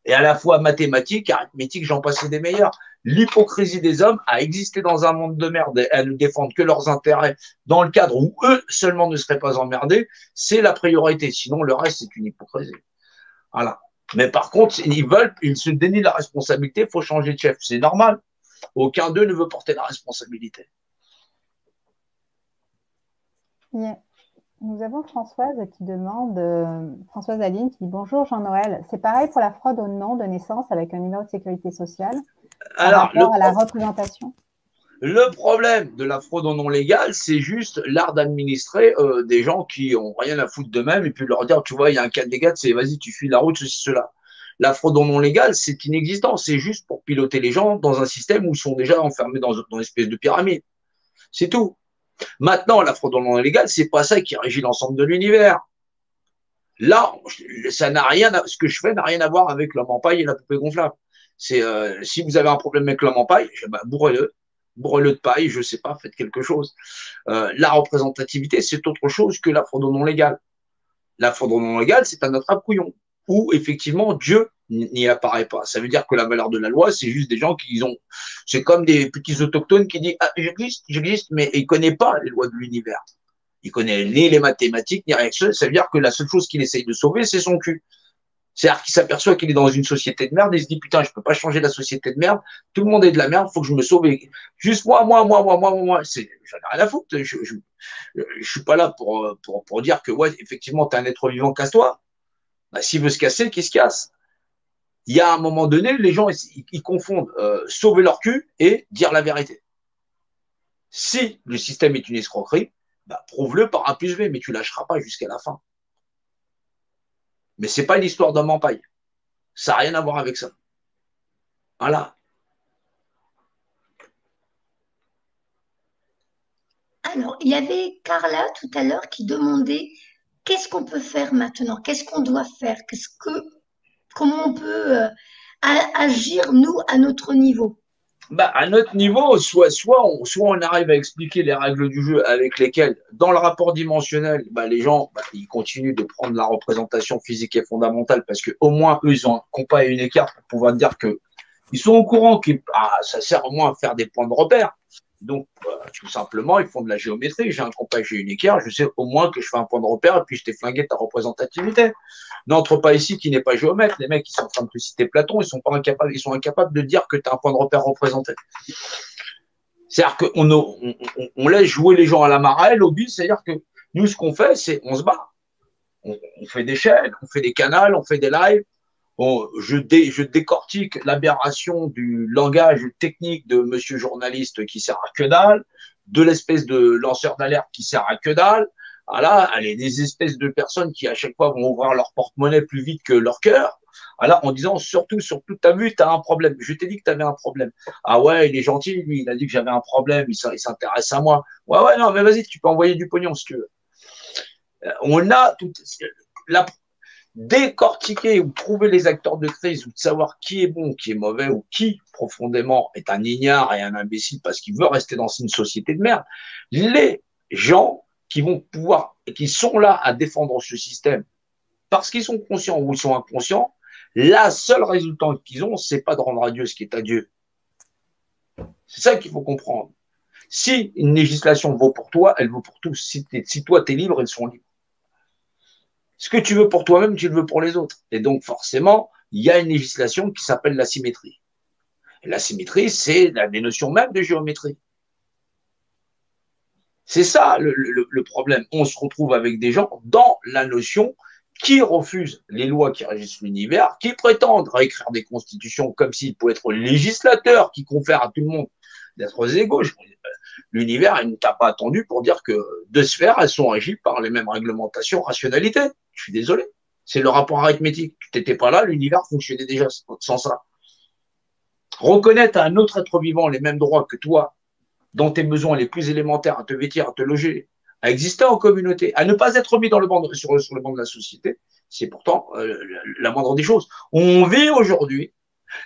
Et à la fois mathématiques, arithmétique, j'en passais des meilleurs. L'hypocrisie des hommes a existé dans un monde de merde et à ne défendre que leurs intérêts dans le cadre où eux seulement ne seraient pas emmerdés, c'est la priorité. Sinon, le reste, c'est une hypocrisie. Voilà. Mais par contre, ils se dénient la responsabilité, il faut changer de chef. C'est normal. Aucun d'eux ne veut porter la responsabilité. Yeah. Nous avons Françoise qui demande, Françoise Aline qui dit bonjour Jean-Noël, c'est pareil pour la fraude au nom de naissance avec un numéro de sécurité sociale par rapport à la représentation? Le problème de la fraude au nom légal, c'est juste l'art d'administrer des gens qui ont rien à foutre d'eux-mêmes et puis leur dire, tu vois, il y a un cas de dégâts, c'est vas-y, tu suis la route, ceci, cela. La fraude au nom légal, c'est inexistant. C'est juste pour piloter les gens dans un système où ils sont déjà enfermés dans une espèce de pyramide. C'est tout. Maintenant, la fraude au nom légal, c'est pas ça qui régit l'ensemble de l'univers. Là, ça n'a rien ce que je fais n'a rien à voir avec l'homme en paille et la poupée gonflable. C'est si vous avez un problème avec l'homme en paille, bourrez-le de paille, je sais pas, faites quelque chose. La représentativité, c'est autre chose que la fraude au nom légal. La fraude au nom légal, c'est un attrape-couillon où effectivement Dieu n'y apparaît pas. Ça veut dire que la valeur de la loi, c'est juste des gens qui ont, c'est comme des petits autochtones qui disent ah, j'existe, mais ils connaissent pas les lois de l'univers. Il connaît ni les mathématiques, ni rien que ça. Ça veut dire que la seule chose qu'il essaye de sauver, c'est son cul. C'est-à-dire qu'il s'aperçoit qu'il est dans une société de merde et il se dit putain, je peux pas changer la société de merde. Tout le monde est de la merde, faut que je me sauve. Juste moi. J'en ai rien à foutre. Je suis pas là pour dire que ouais, effectivement, t'es un être vivant, casse-toi. Bah, s'il veut se casser, qu'il se casse. Il y a un moment donné, les gens ils confondent sauver leur cul et dire la vérité. Si le système est une escroquerie, bah, prouve-le par A plus B, mais tu lâcheras pas jusqu'à la fin. Mais c'est pas l'histoire d'homme en paille. Ça n'a rien à voir avec ça. Voilà. Alors, il y avait Carla tout à l'heure qui demandait qu'est-ce qu'on peut faire maintenant? Qu'est-ce qu'on doit faire? Comment on peut agir, nous, à notre niveau? Bah, à notre niveau, soit on arrive à expliquer les règles du jeu avec lesquelles, dans le rapport dimensionnel, bah, les gens, bah, ils continuent de prendre la représentation physique et fondamentale parce qu'au moins, eux, ils ont un compas et une écart pour pouvoir dire que ils sont au courant que ça sert au moins à faire des points de repère. Donc, tout simplement, ils font de la géométrie. J'ai un compas, j'ai une équerre. Je sais au moins que je fais un point de repère et puis je t'ai flingué ta représentativité. N'entre pas ici qui n'est pas géomètre. Les mecs qui sont en train de te citer Platon, ils sont incapables de dire que tu as un point de repère représenté. C'est-à-dire qu'on laisse jouer les gens à la marelle, au but, c'est-à-dire que nous, ce qu'on fait, c'est on se bat. On fait des chaînes, on fait des canals, on fait des lives. Je décortique l'aberration du langage technique de monsieur journaliste qui sert à que dalle, de l'espèce de lanceur d'alerte qui sert à que dalle. Voilà, allez, des espèces de personnes qui à chaque fois vont ouvrir leur porte-monnaie plus vite que leur cœur. Voilà, en disant surtout, t'as vu, t'as un problème. Je t'ai dit que t'avais un problème. Ah ouais, il est gentil, lui, il a dit que j'avais un problème, il s'intéresse à moi. Ouais, non, mais vas-y, tu peux envoyer du pognon si tu veux. On a tout, la, décortiquer ou trouver les acteurs de crise ou de savoir qui est bon, qui est mauvais ou qui profondément est un ignare et un imbécile parce qu'il veut rester dans une société de merde. Les gens qui vont pouvoir, qui sont là à défendre ce système parce qu'ils sont conscients ou ils sont inconscients, la seule résultat qu'ils ont, c'est pas de rendre à Dieu ce qui est à Dieu. C'est ça qu'il faut comprendre. Si une législation vaut pour toi, elle vaut pour tous. Si toi t'es libre, ils sont libres. Ce que tu veux pour toi-même, tu le veux pour les autres. Et donc, forcément, il y a une législation qui s'appelle la symétrie. Et la symétrie, c'est des notions même de géométrie. C'est ça le problème. On se retrouve avec des gens dans la notion qui refusent les lois qui régissent l'univers, qui prétendent réécrire des constitutions comme s'ils pouvaient être législateurs, qui confèrent à tout le monde d'être égaux. L'univers, il ne t'a pas attendu pour dire que deux sphères, elles sont régies par les mêmes réglementations, rationalité. Je suis désolé. C'est le rapport arithmétique. Tu n'étais pas là, l'univers fonctionnait déjà sans ça. Reconnaître à un autre être vivant les mêmes droits que toi, dans tes besoins les plus élémentaires, à te vêtir, à te loger, à exister en communauté, à ne pas être mis dans le banc, sur le banc de la société, c'est pourtant la moindre des choses. On vit aujourd'hui,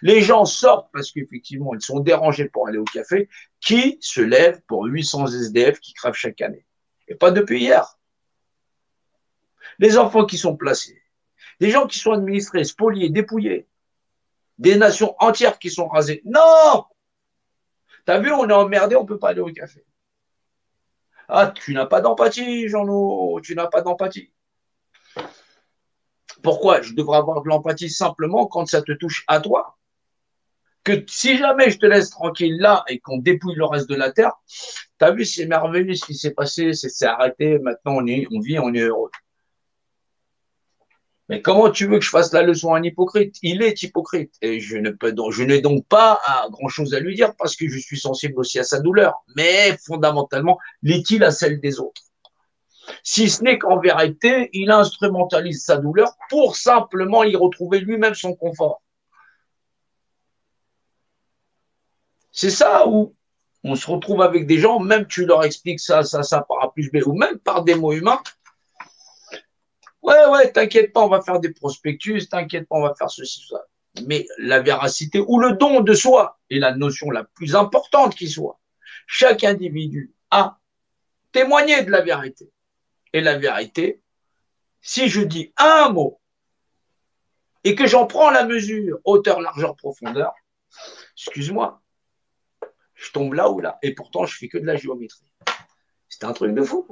les gens sortent parce qu'effectivement, ils sont dérangés pour aller au café, qui se lèvent pour 800 SDF qui crèvent chaque année. Et pas depuis hier. Les enfants qui sont placés, des gens qui sont administrés, spoliés, dépouillés, des nations entières qui sont rasées. Non! T'as vu, on est emmerdé, on ne peut pas aller au café. Ah, tu n'as pas d'empathie, Jean-Loup, tu n'as pas d'empathie. Pourquoi? Je devrais avoir de l'empathie simplement quand ça te touche à toi. Que si jamais je te laisse tranquille là et qu'on dépouille le reste de la terre, t'as vu, c'est merveilleux ce qui s'est passé, c'est arrêté, maintenant on vit, on est heureux. Mais comment tu veux que je fasse la leçon à un hypocrite? Il est hypocrite. Et je n'ai donc pas grand-chose à lui dire parce que je suis sensible aussi à sa douleur. Mais fondamentalement, l'est-il à celle des autres? Si ce n'est qu'en vérité, il instrumentalise sa douleur pour simplement y retrouver lui-même son confort. C'est ça où on se retrouve avec des gens, même tu leur expliques ça par A plus B, ou même par des mots humains. Ouais, t'inquiète pas, on va faire des prospectus, t'inquiète pas, on va faire ceci, ça. Mais la véracité ou le don de soi est la notion la plus importante qui soit. Chaque individu a témoigné de la vérité. Et la vérité, si je dis un mot et que j'en prends la mesure, hauteur, largeur, profondeur, excuse-moi, je tombe là ou là. Et pourtant, je fais que de la géométrie. C'est un truc de fou.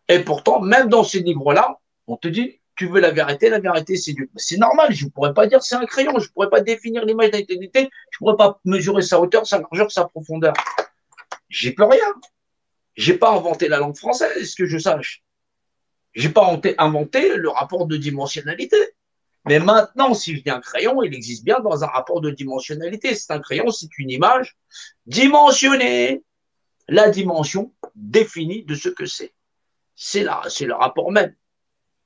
Et pourtant, même dans ces livres-là, on te dit, tu veux la vérité, c'est Dieu. C'est normal, je ne pourrais pas dire c'est un crayon, je ne pourrais pas définir l'image d'intégrité, je ne pourrais pas mesurer sa hauteur, sa largeur, sa profondeur. J'y peux rien. J'ai pas inventé la langue française, que je sache. J'ai pas inventé le rapport de dimensionnalité. Mais maintenant, si je dis un crayon, il existe bien dans un rapport de dimensionnalité. C'est un crayon, c'est une image dimensionnée. La dimension définie de ce que c'est. C'est le rapport même.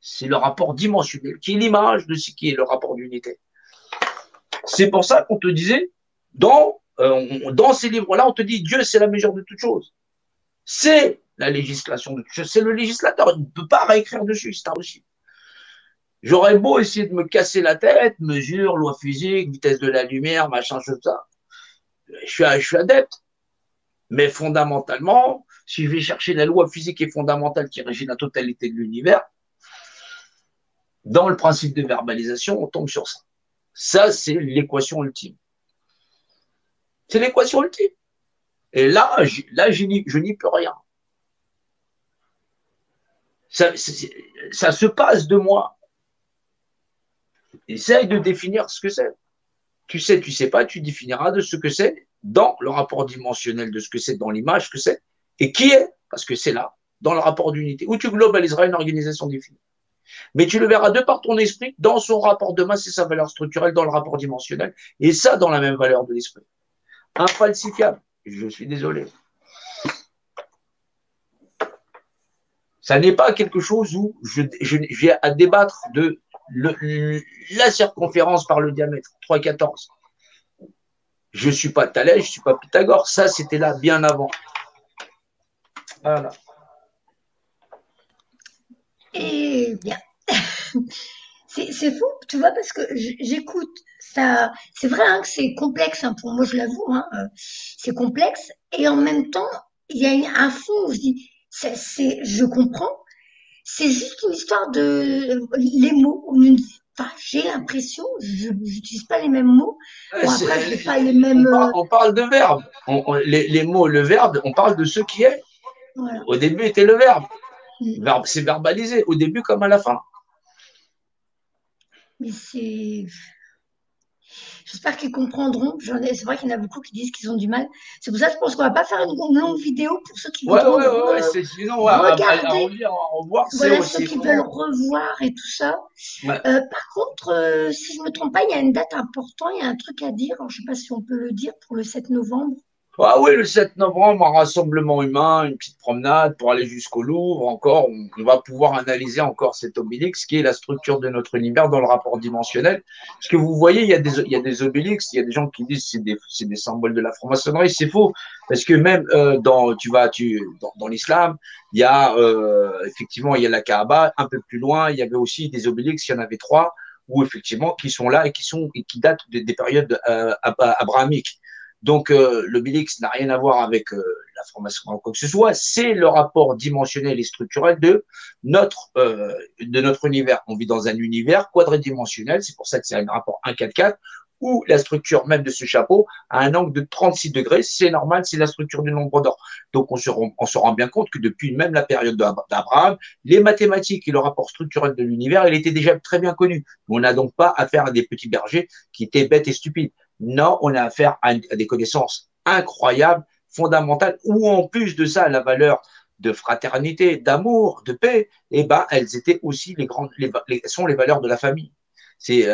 C'est le rapport dimensionnel qui est l'image de ce qui est le rapport d'unité. C'est pour ça qu'on te disait, dans ces livres-là, on te dit Dieu, c'est la mesure de toute chose. C'est la législation de toute chose. C'est le législateur. Il ne peut pas réécrire dessus, c'est impossible. J'aurais beau essayer de me casser la tête, mesure, loi physique, vitesse de la lumière, machin, tout ça. Je suis adepte. Mais fondamentalement, si je vais chercher la loi physique et fondamentale qui régit la totalité de l'univers, dans le principe de verbalisation, on tombe sur ça. Ça, c'est l'équation ultime. C'est l'équation ultime. Et là, je n'y peux rien. Ça se passe de moi. Essaye de définir ce que c'est. Tu sais pas, tu définiras de ce que c'est dans le rapport dimensionnel de ce que c'est dans l'image, ce que c'est, et qui est, parce que c'est là, dans le rapport d'unité, où tu globaliseras une organisation définie. Mais tu le verras de par ton esprit, dans son rapport de masse et sa valeur structurelle, dans le rapport dimensionnel, et ça dans la même valeur de l'esprit. Infalsifiable, je suis désolé. Ça n'est pas quelque chose où j'ai à débattre de la circonférence par le diamètre, 3,14. Je ne suis pas Thalès, je ne suis pas Pythagore. Ça, c'était là bien avant. Voilà. Eh bien, c'est fou, tu vois, parce que j'écoute ça. C'est vrai hein, que c'est complexe, hein, pour moi, je l'avoue. Hein, c'est complexe. Et en même temps, il y a un fond où je dis, je comprends. C'est juste une histoire de les mots. Enfin, j'ai l'impression, je n'utilise pas les mêmes mots. Bon, après, je n'ai pas les mêmes. On parle de verbe. Les mots, le verbe, on parle de ce qui est. Voilà. Au début était le verbe. C'est verbalisé, au début comme à la fin. Mais c'est. J'espère qu'ils comprendront. C'est vrai qu'il y en a beaucoup qui disent qu'ils ont du mal. C'est pour ça que je pense qu'on va pas faire une longue vidéo pour ceux qui voudront Ouais, sinon, ouais, à regarder. relire, à revoir, c'est Voilà, ceux aussi qui veulent vraiment. revoir et tout ça. Ouais. Par contre, si je me trompe pas, il y a une date importante, il y a un truc à dire. Alors, je sais pas si on peut le dire pour le 7 novembre. Ah oui, le 7 novembre, un rassemblement humain, une petite promenade pour aller jusqu'au Louvre. Encore, on va pouvoir analyser encore cet obélix qui est la structure de notre univers dans le rapport dimensionnel. Parce que vous voyez, il y a des obélix, il y a des gens qui disent que c'est des symboles de la franc-maçonnerie. C'est faux. Parce que même dans l'islam, il y a effectivement, il y a la Kaaba. Un peu plus loin, il y avait aussi des obélix, il y en avait trois, où effectivement, qui sont là et qui datent des périodes abrahamiques. Donc, l'obélix n'a rien à voir avec la franc-maçonnerie ou quoi que ce soit. C'est le rapport dimensionnel et structurel de notre univers. On vit dans un univers quadridimensionnel. C'est pour ça que c'est un rapport 1,4,4 où la structure même de ce chapeau a un angle de 36 degrés. C'est normal, c'est la structure du nombre d'or. Donc, on se rend bien compte que depuis même la période d'Abraham, les mathématiques et le rapport structurel de l'univers, il était déjà très bien connu. On n'a donc pas affaire à des petits bergers qui étaient bêtes et stupides. Non, on a affaire à des connaissances incroyables, fondamentales, où en plus de ça, la valeur de fraternité, d'amour, de paix, eh ben, elles étaient aussi sont les valeurs de la famille. C'est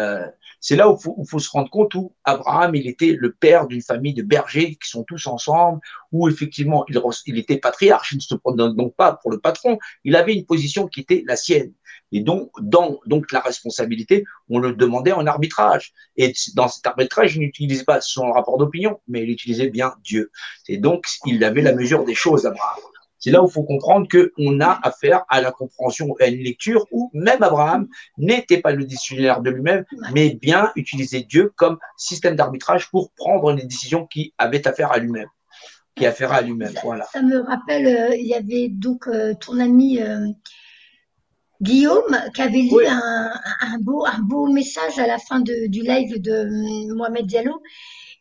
là où faut se rendre compte où Abraham, il était le père d'une famille de bergers qui sont tous ensemble, où effectivement, il était patriarche, il ne se prenait donc pas pour le patron, il avait une position qui était la sienne. Et donc la responsabilité, on le demandait en arbitrage. Et dans cet arbitrage, il n'utilisait pas son rapport d'opinion, mais il utilisait bien Dieu. Et donc, il avait la mesure des choses, Abraham. C'est là où il faut comprendre qu'on a affaire à la compréhension, à une lecture où même Abraham n'était pas le décisionnaire de lui-même, mais bien utilisait Dieu comme système d'arbitrage pour prendre les décisions qui avaient affaire à lui-même, qui affaire à lui-même. Voilà. Ça me rappelle, il y avait donc ton ami Guillaume qui avait lu Oui, un beau message à la fin du live de Mohamed Diallo.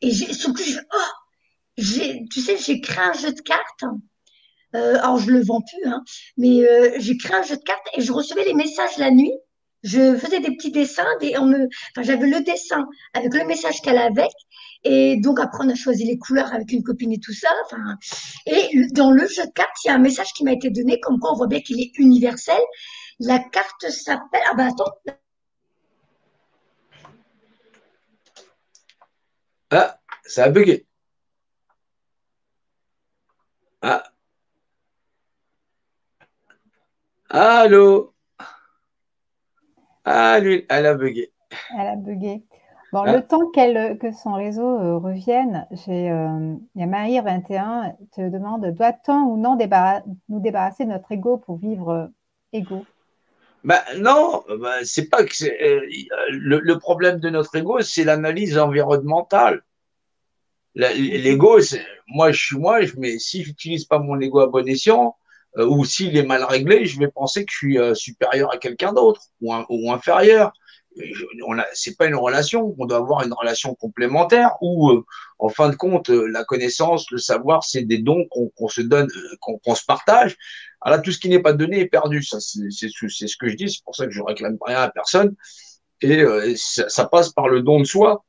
Et surtout, tu sais, j'ai créé un jeu de cartes. Alors, je le vends plus, hein, mais j'ai créé un jeu de cartes et je recevais les messages la nuit. Je faisais des petits dessins, enfin, j'avais le dessin avec le message qu'elle avait. Et donc, après, on a choisi les couleurs avec une copine et tout ça. Enfin, et dans le jeu de cartes, il y a un message qui m'a été donné, comme quoi on voit bien qu'il est universel. La carte s'appelle. Ah bah attends. ah, ça a bugué. Ah, allô, ah, lui, elle a bugué. Elle a bugué. Bon, le Ah, temps que son réseau revienne, il y a Maïr 21 te demande, doit-on ou non nous débarrasser de notre ego pour vivre égaux? bah, non, bah, c'est pas que le problème de notre ego, c'est l'analyse environnementale. L'ego, moi, je suis moi, mais si j'utilise pas mon ego à bon escient, ou s'il est mal réglé, je vais penser que je suis supérieur à quelqu'un d'autre ou inférieur. C'est pas une relation, on doit avoir une relation complémentaire où, en fin de compte, la connaissance, le savoir, c'est des dons qu'on se donne, qu'on se partage. Alors là, tout ce qui n'est pas donné est perdu. Ça, c'est ce que je dis. C'est pour ça que je réclame rien à personne. Et ça passe par le don de soi.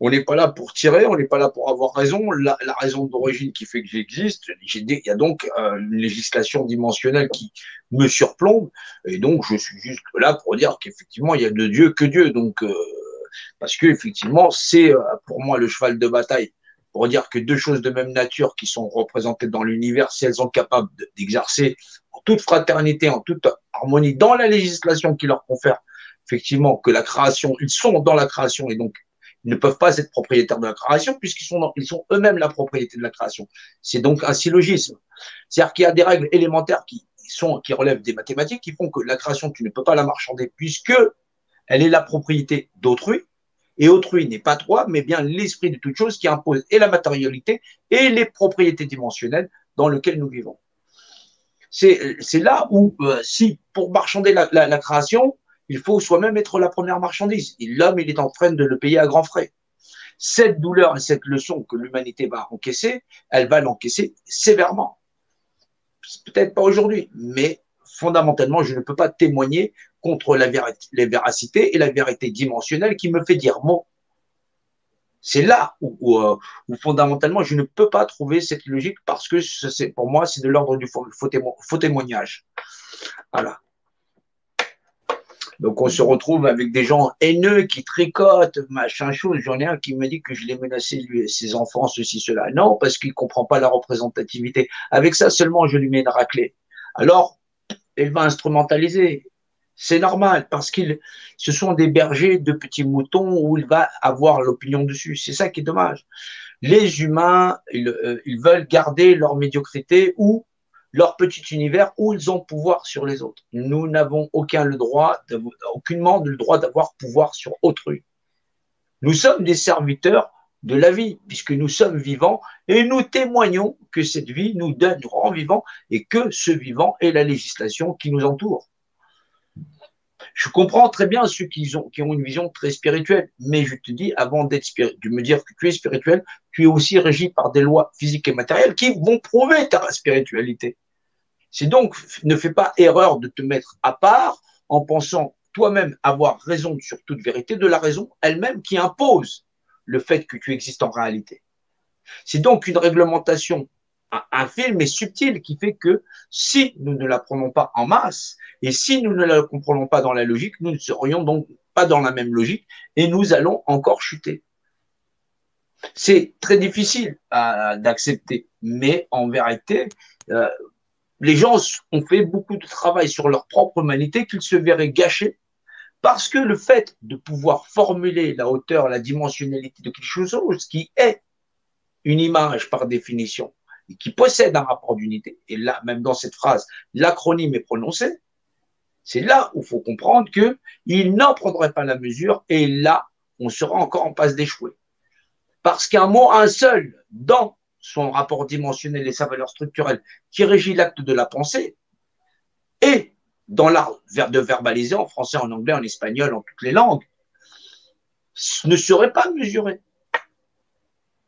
On n'est pas là pour tirer, on n'est pas là pour avoir raison. La raison d'origine qui fait que j'existe, il y a donc une législation dimensionnelle qui me surplombe, et donc je suis juste là pour dire qu'effectivement il y a de Dieu que Dieu. Donc parce que effectivement c'est pour moi le cheval de bataille pour dire que deux choses de même nature qui sont représentées dans l'univers, si elles sont capables d'exercer en toute fraternité, en toute harmonie, dans la législation qui leur confère effectivement que la création, ils sont dans la création et donc ils ne peuvent pas être propriétaires de la création ils sont eux-mêmes la propriété de la création. C'est donc un syllogisme. C'est-à-dire qu'il y a des règles élémentaires qui relèvent des mathématiques qui font que la création, tu ne peux pas la marchander puisque elle est la propriété d'autrui. Et autrui n'est pas toi, mais bien l'esprit de toute chose qui impose et la matérialité et les propriétés dimensionnelles dans lesquelles nous vivons. C'est là où, si pour marchander la création, il faut soi-même être la première marchandise. Et l'homme, il est en train de le payer à grands frais. Cette douleur et cette leçon que l'humanité va encaisser, elle va l'encaisser sévèrement. Peut-être pas aujourd'hui, mais fondamentalement, je ne peux pas témoigner contre la véracité et la vérité dimensionnelle qui me fait dire mot. C'est là où fondamentalement, je ne peux pas trouver cette logique parce que pour moi, c'est de l'ordre du faux témoignage. Voilà. Donc, on se retrouve avec des gens haineux qui tricotent, machin chose. J'en ai un qui me dit que je l'ai menacé, lui et ses enfants, ceci, cela. Non, parce qu'il ne comprend pas la représentativité. Avec ça seulement, je lui mets une raclée. Alors, il va instrumentaliser. C'est normal, parce ce sont des bergers de petits moutons où il va avoir l'opinion dessus. C'est ça qui est dommage. Les humains, ils veulent garder leur médiocrité ou leur petit univers où ils ont pouvoir sur les autres. Nous n'avons aucunement le droit d'avoir pouvoir sur autrui. Nous sommes des serviteurs de la vie, puisque nous sommes vivants et nous témoignons que cette vie nous rend vivants et que ce vivant est la législation qui nous entoure. Je comprends très bien ceux qui ont une vision très spirituelle, mais je te dis, avant de me dire que tu es spirituel, tu es aussi régi par des lois physiques et matérielles qui vont prouver ta spiritualité. C'est donc, ne fais pas erreur de te mettre à part en pensant toi-même avoir raison sur toute vérité de la raison elle-même qui impose le fait que tu existes en réalité. C'est donc une réglementation infime et subtile qui fait que si nous ne la prenons pas en masse et si nous ne la comprenons pas dans la logique, nous ne serions donc pas dans la même logique et nous allons encore chuter. C'est très difficile d'accepter, mais en vérité, les gens ont fait beaucoup de travail sur leur propre humanité qu'ils se verraient gâcher parce que le fait de pouvoir formuler la hauteur, la dimensionnalité de quelque chose qui est une image par définition, et qui possède un rapport d'unité, et là, même dans cette phrase, l'acronyme est prononcé, c'est là où il faut comprendre qu'il n'en prendrait pas la mesure, et là, on sera encore en passe d'échouer. Parce qu'un mot, un seul, dans son rapport dimensionnel et sa valeur structurelle, qui régit l'acte de la pensée, et dans l'art de verbaliser en français, en anglais, en espagnol, en toutes les langues, ne serait pas mesuré.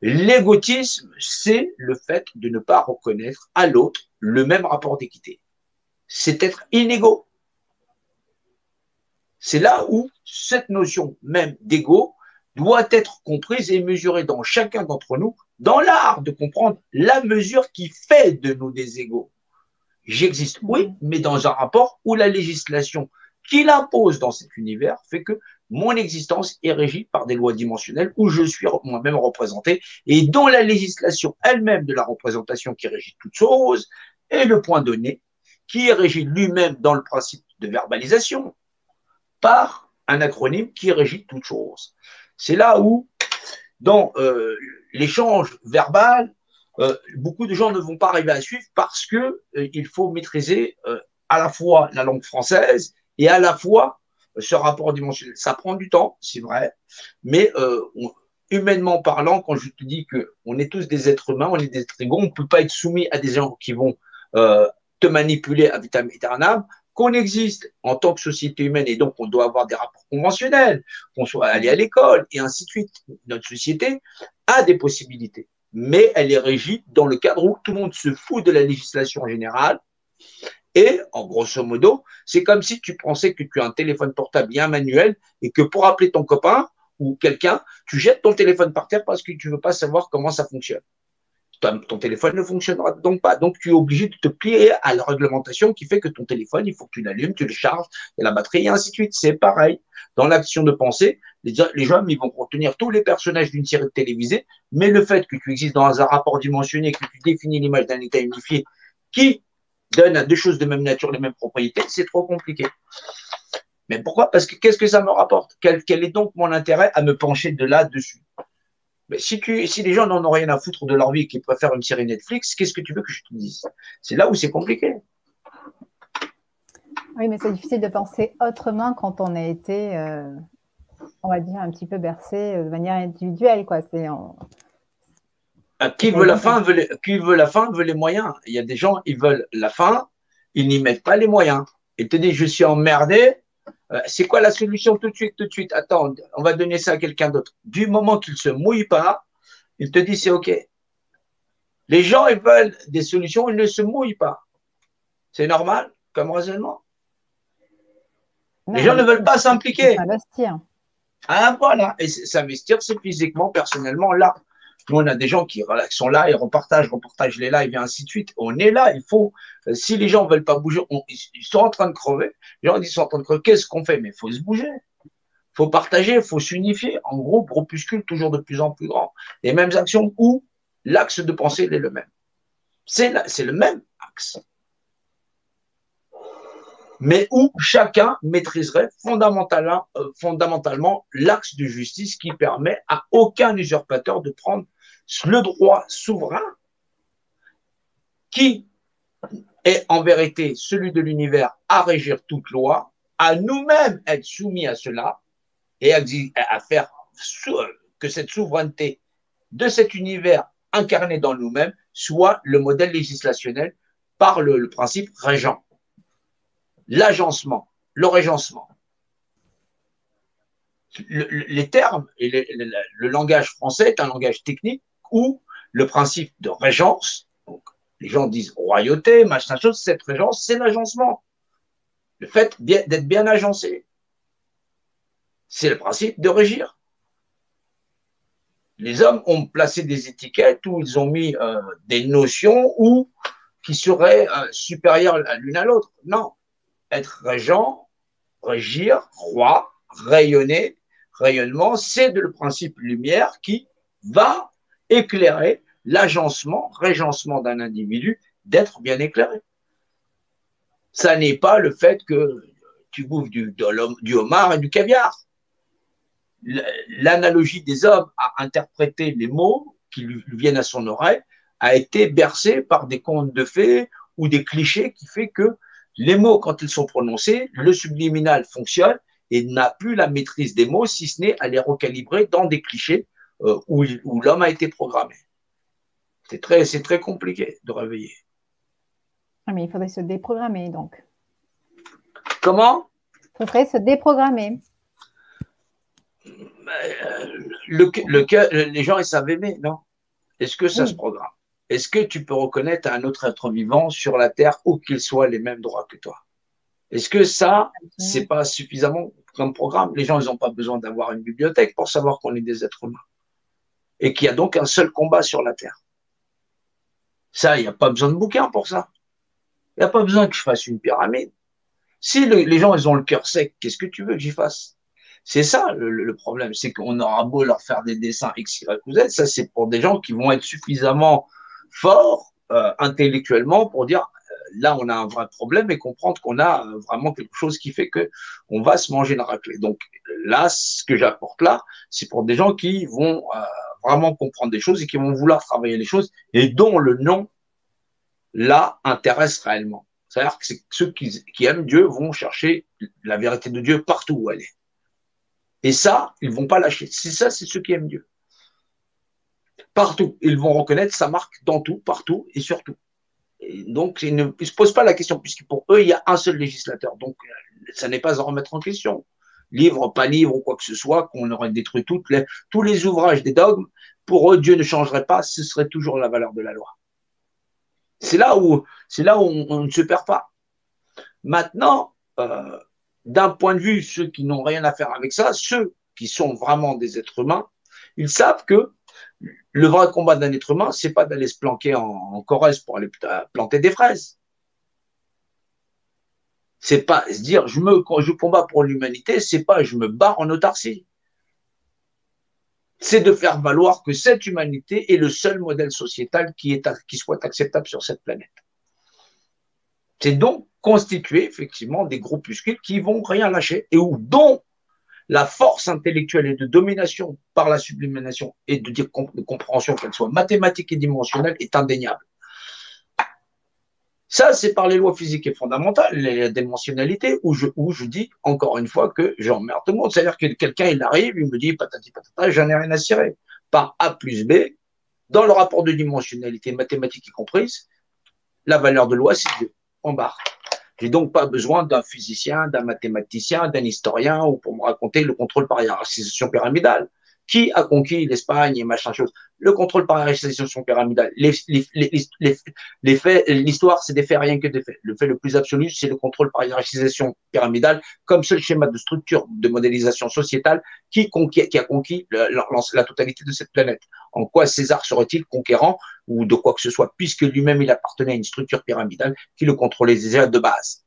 L'égotisme, c'est le fait de ne pas reconnaître à l'autre le même rapport d'équité. C'est être inégaux. C'est là où cette notion même d'ego doit être comprise et mesurée dans chacun d'entre nous, dans l'art de comprendre la mesure qui fait de nous des égaux. J'existe, oui, mais dans un rapport où la législation qui l'impose dans cet univers fait que mon existence est régie par des lois dimensionnelles où je suis moi-même représenté et dont la législation elle-même de la représentation qui régit toute chose est le point donné qui est régi lui-même dans le principe de verbalisation par un acronyme qui régit toute chose. C'est là où, dans l'échange verbal, beaucoup de gens ne vont pas arriver à suivre parce que il faut maîtriser à la fois la langue française et à la fois ce rapport dimensionnel. Ça prend du temps, c'est vrai, mais humainement parlant, quand je te dis qu'on est tous des êtres humains, on est des êtres égaux, on ne peut pas être soumis à des gens qui vont te manipuler à vitam aeternam, qu'on existe en tant que société humaine et donc on doit avoir des rapports conventionnels, qu'on soit allé à l'école et ainsi de suite. Notre société a des possibilités, mais elle est régie dans le cadre où tout le monde se fout de la législation générale. Et, en grosso modo, c'est comme si tu pensais que tu as un téléphone portable et un manuel et que pour appeler ton copain ou quelqu'un, tu jettes ton téléphone par terre parce que tu ne veux pas savoir comment ça fonctionne. Ton téléphone ne fonctionnera donc pas. Donc, tu es obligé de te plier à la réglementation qui fait que ton téléphone, il faut que tu l'allumes, tu le charges, et la batterie, et ainsi de suite. C'est pareil. Dans l'action de pensée, les gens, ils vont contenir tous les personnages d'une série télévisée, mais le fait que tu existes dans un rapport dimensionné, que tu définis l'image d'un état unifié qui donne à deux choses de même nature les mêmes propriétés, c'est trop compliqué. Mais pourquoi? Parce que qu'est-ce que ça me rapporte? Quel est donc mon intérêt à me pencher de là-dessus? Mais si les gens n'en ont rien à foutre de leur vie et qu'ils préfèrent une série Netflix, qu'est-ce que tu veux que je te dise? C'est là où c'est compliqué. Oui, mais c'est difficile de penser autrement quand on a été, on va dire, un petit peu bercé de manière individuelle, quoi. Qui veut la fin veut les moyens. Il y a des gens, ils veulent la fin, ils n'y mettent pas les moyens. Ils te disent, je suis emmerdé, c'est quoi la solution tout de suite? Attends, on va donner ça à quelqu'un d'autre. Du moment qu'il ne se mouille pas, il te dit c'est OK. Les gens, ils veulent des solutions, ils ne se mouillent pas. C'est normal comme raisonnement. Les gens ne veulent pas s'impliquer. Ah, voilà. Et s'investir, c'est physiquement, personnellement, là. Nous, on a des gens qui sont là et repartagent les lives et ainsi de suite. On est là, il faut. Si les gens ne veulent pas bouger, ils sont en train de crever. Les gens disent qu'ils sont en train de crever. Qu'est-ce qu'on fait? Mais il faut se bouger. Il faut partager, il faut s'unifier. En gros, groupuscule toujours de plus en plus grand. Les mêmes actions où l'axe de pensée est le même. C'est le même axe. Mais où chacun maîtriserait fondamentalement l'axe de justice qui permet à aucun usurpateur de prendre le droit souverain qui est en vérité celui de l'univers à régir toute loi, à nous-mêmes être soumis à cela et à faire que cette souveraineté de cet univers incarné dans nous-mêmes soit le modèle législationnel par le principe régent. L'agencement, le régencement. Les termes et le langage français est un langage technique où le principe de régence, donc les gens disent royauté, machin chose, cette régence, c'est l'agencement. Le fait d'être bien agencé. C'est le principe de régir. Les hommes ont placé des étiquettes où ils ont mis des notions qui seraient supérieures l'une à l'autre. Non. Être régent, régir, roi, rayonner, rayonnement, c'est le principe lumière qui va éclairer l'agencement, régencement d'un individu d'être bien éclairé. Ça n'est pas le fait que tu bouffes du homard et du caviar. L'analogie des hommes à interpréter les mots qui lui viennent à son oreille a été bercée par des contes de fées ou des clichés qui fait que les mots, quand ils sont prononcés, le subliminal fonctionne et n'a plus la maîtrise des mots, si ce n'est à les recalibrer dans des clichés où l'homme a été programmé. C'est très compliqué de réveiller. Ah, mais il faudrait se déprogrammer, donc. Comment? Il faudrait se déprogrammer. Les gens, ils savent aimer, non? Est-ce que ça se programme? Est-ce que tu peux reconnaître un autre être vivant sur la Terre où qu'il soit les mêmes droits que toi? Est-ce que ça, c'est pas suffisamment comme programme? Les gens, ils n'ont pas besoin d'avoir une bibliothèque pour savoir qu'on est des êtres humains. Et qu'il y a donc un seul combat sur la Terre. Ça, il n'y a pas besoin de bouquin pour ça. Il n'y a pas besoin que je fasse une pyramide. Si les gens, ils ont le cœur sec, qu'est-ce que tu veux que j'y fasse? C'est ça le problème, c'est qu'on aura beau leur faire des dessins X, Y ou Z, ça c'est pour des gens qui vont être suffisamment forts intellectuellement pour dire là on a un vrai problème et comprendre qu'on a vraiment quelque chose qui fait que on va se manger une raclée. Donc là, ce que j'apporte là, c'est pour des gens qui vont vraiment comprendre des choses et qui vont vouloir travailler les choses et dont le nom là intéresse réellement. C'est-à-dire que ceux qui aiment Dieu vont chercher la vérité de Dieu partout où elle est. Et ça, ils ne vont pas lâcher. C'est ça, c'est ceux qui aiment Dieu. Partout. Ils vont reconnaître sa marque dans tout, partout et surtout. Et donc, ils ne se posent pas la question, puisque pour eux, il y a un seul législateur. Donc, ça n'est pas à remettre en question. Livre, pas livre ou quoi que ce soit, qu'on aurait détruit tous les ouvrages des dogmes, pour eux, Dieu ne changerait pas, ce serait toujours la valeur de la loi. C'est là où on ne se perd pas. Maintenant, d'un point de vue, ceux qui n'ont rien à faire avec ça, ceux qui sont vraiment des êtres humains, ils savent que le vrai combat d'un être humain, c'est pas d'aller se planquer en Corrèze pour aller planter des fraises. C'est pas se dire quand je combats pour l'humanité, c'est pas je me bats en autarcie. C'est de faire valoir que cette humanité est le seul modèle sociétal qui soit acceptable sur cette planète. C'est donc constituer effectivement des groupuscules qui vont rien lâcher et dont la force intellectuelle et de domination par la sublimation et de compréhension, qu'elle soit mathématique et dimensionnelle, est indéniable. Ça, c'est par les lois physiques et fondamentales, la dimensionnalité, où je dis encore une fois que j'emmerde tout le monde. C'est-à-dire que quelqu'un, il arrive, il me dit patati patata, j'en ai rien à cirer. Par A plus B, dans le rapport de dimensionnalité mathématique y comprise, la valeur de loi, c'est 2, en barre. J'ai donc pas besoin d'un physicien, d'un mathématicien, d'un historien ou pour me raconter le contrôle par hiérarchisation pyramidale. Qui a conquis l'Espagne et machin chose? Le contrôle par hiérarchisation pyramidale. Les faits, l'histoire, c'est des faits, rien que des faits. Le fait le plus absolu, c'est le contrôle par hiérarchisation pyramidale comme seul schéma de structure de modélisation sociétale qui a conquis la totalité de cette planète. En quoi César serait-il conquérant ou de quoi que ce soit, puisque lui-même, il appartenait à une structure pyramidale qui le contrôlait déjà de base.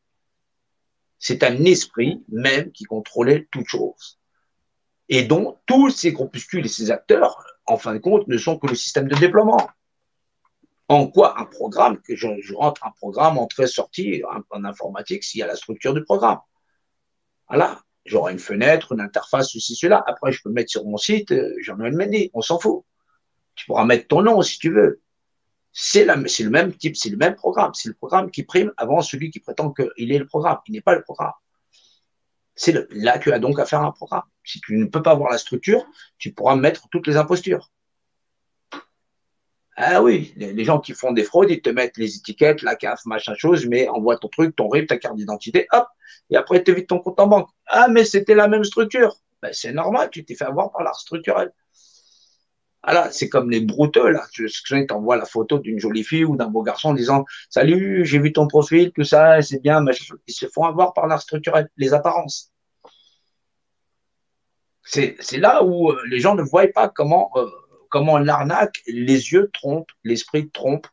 C'est un esprit même qui contrôlait toute chose. Et dont tous ces groupuscules et ces acteurs, en fin de compte, ne sont que le système de déploiement. En quoi un programme, que je rentre un programme entrée-sortie en informatique s'il y a la structure du programme. Voilà, j'aurai une fenêtre, une interface, ceci, cela. Après, je peux mettre sur mon site Jean-Noël Mendy, on s'en fout. Tu pourras mettre ton nom si tu veux. C'est le même type, c'est le même programme. C'est le programme qui prime avant celui qui prétend qu'il est le programme. Il n'est pas le programme. Là, tu as donc à faire un programme. Si tu ne peux pas avoir la structure, tu pourras mettre toutes les impostures. Ah oui, les gens qui font des fraudes, ils te mettent les étiquettes, la CAF, machin chose, mais envoie ton truc, ton RIB, ta carte d'identité, hop, et après, ils te vident ton compte en banque. Ah, mais c'était la même structure. Ben, c'est normal, tu t'es fait avoir par l'art structurel. Voilà, c'est comme les brouteux, là. Tu t'envoies la photo d'une jolie fille ou d'un beau garçon en disant « Salut, j'ai vu ton profil, tout ça, c'est bien. » Ils se font avoir par l'art structurel, les apparences. C'est là où les gens ne voient pas comment l'arnaque, les yeux trompent, l'esprit trompe,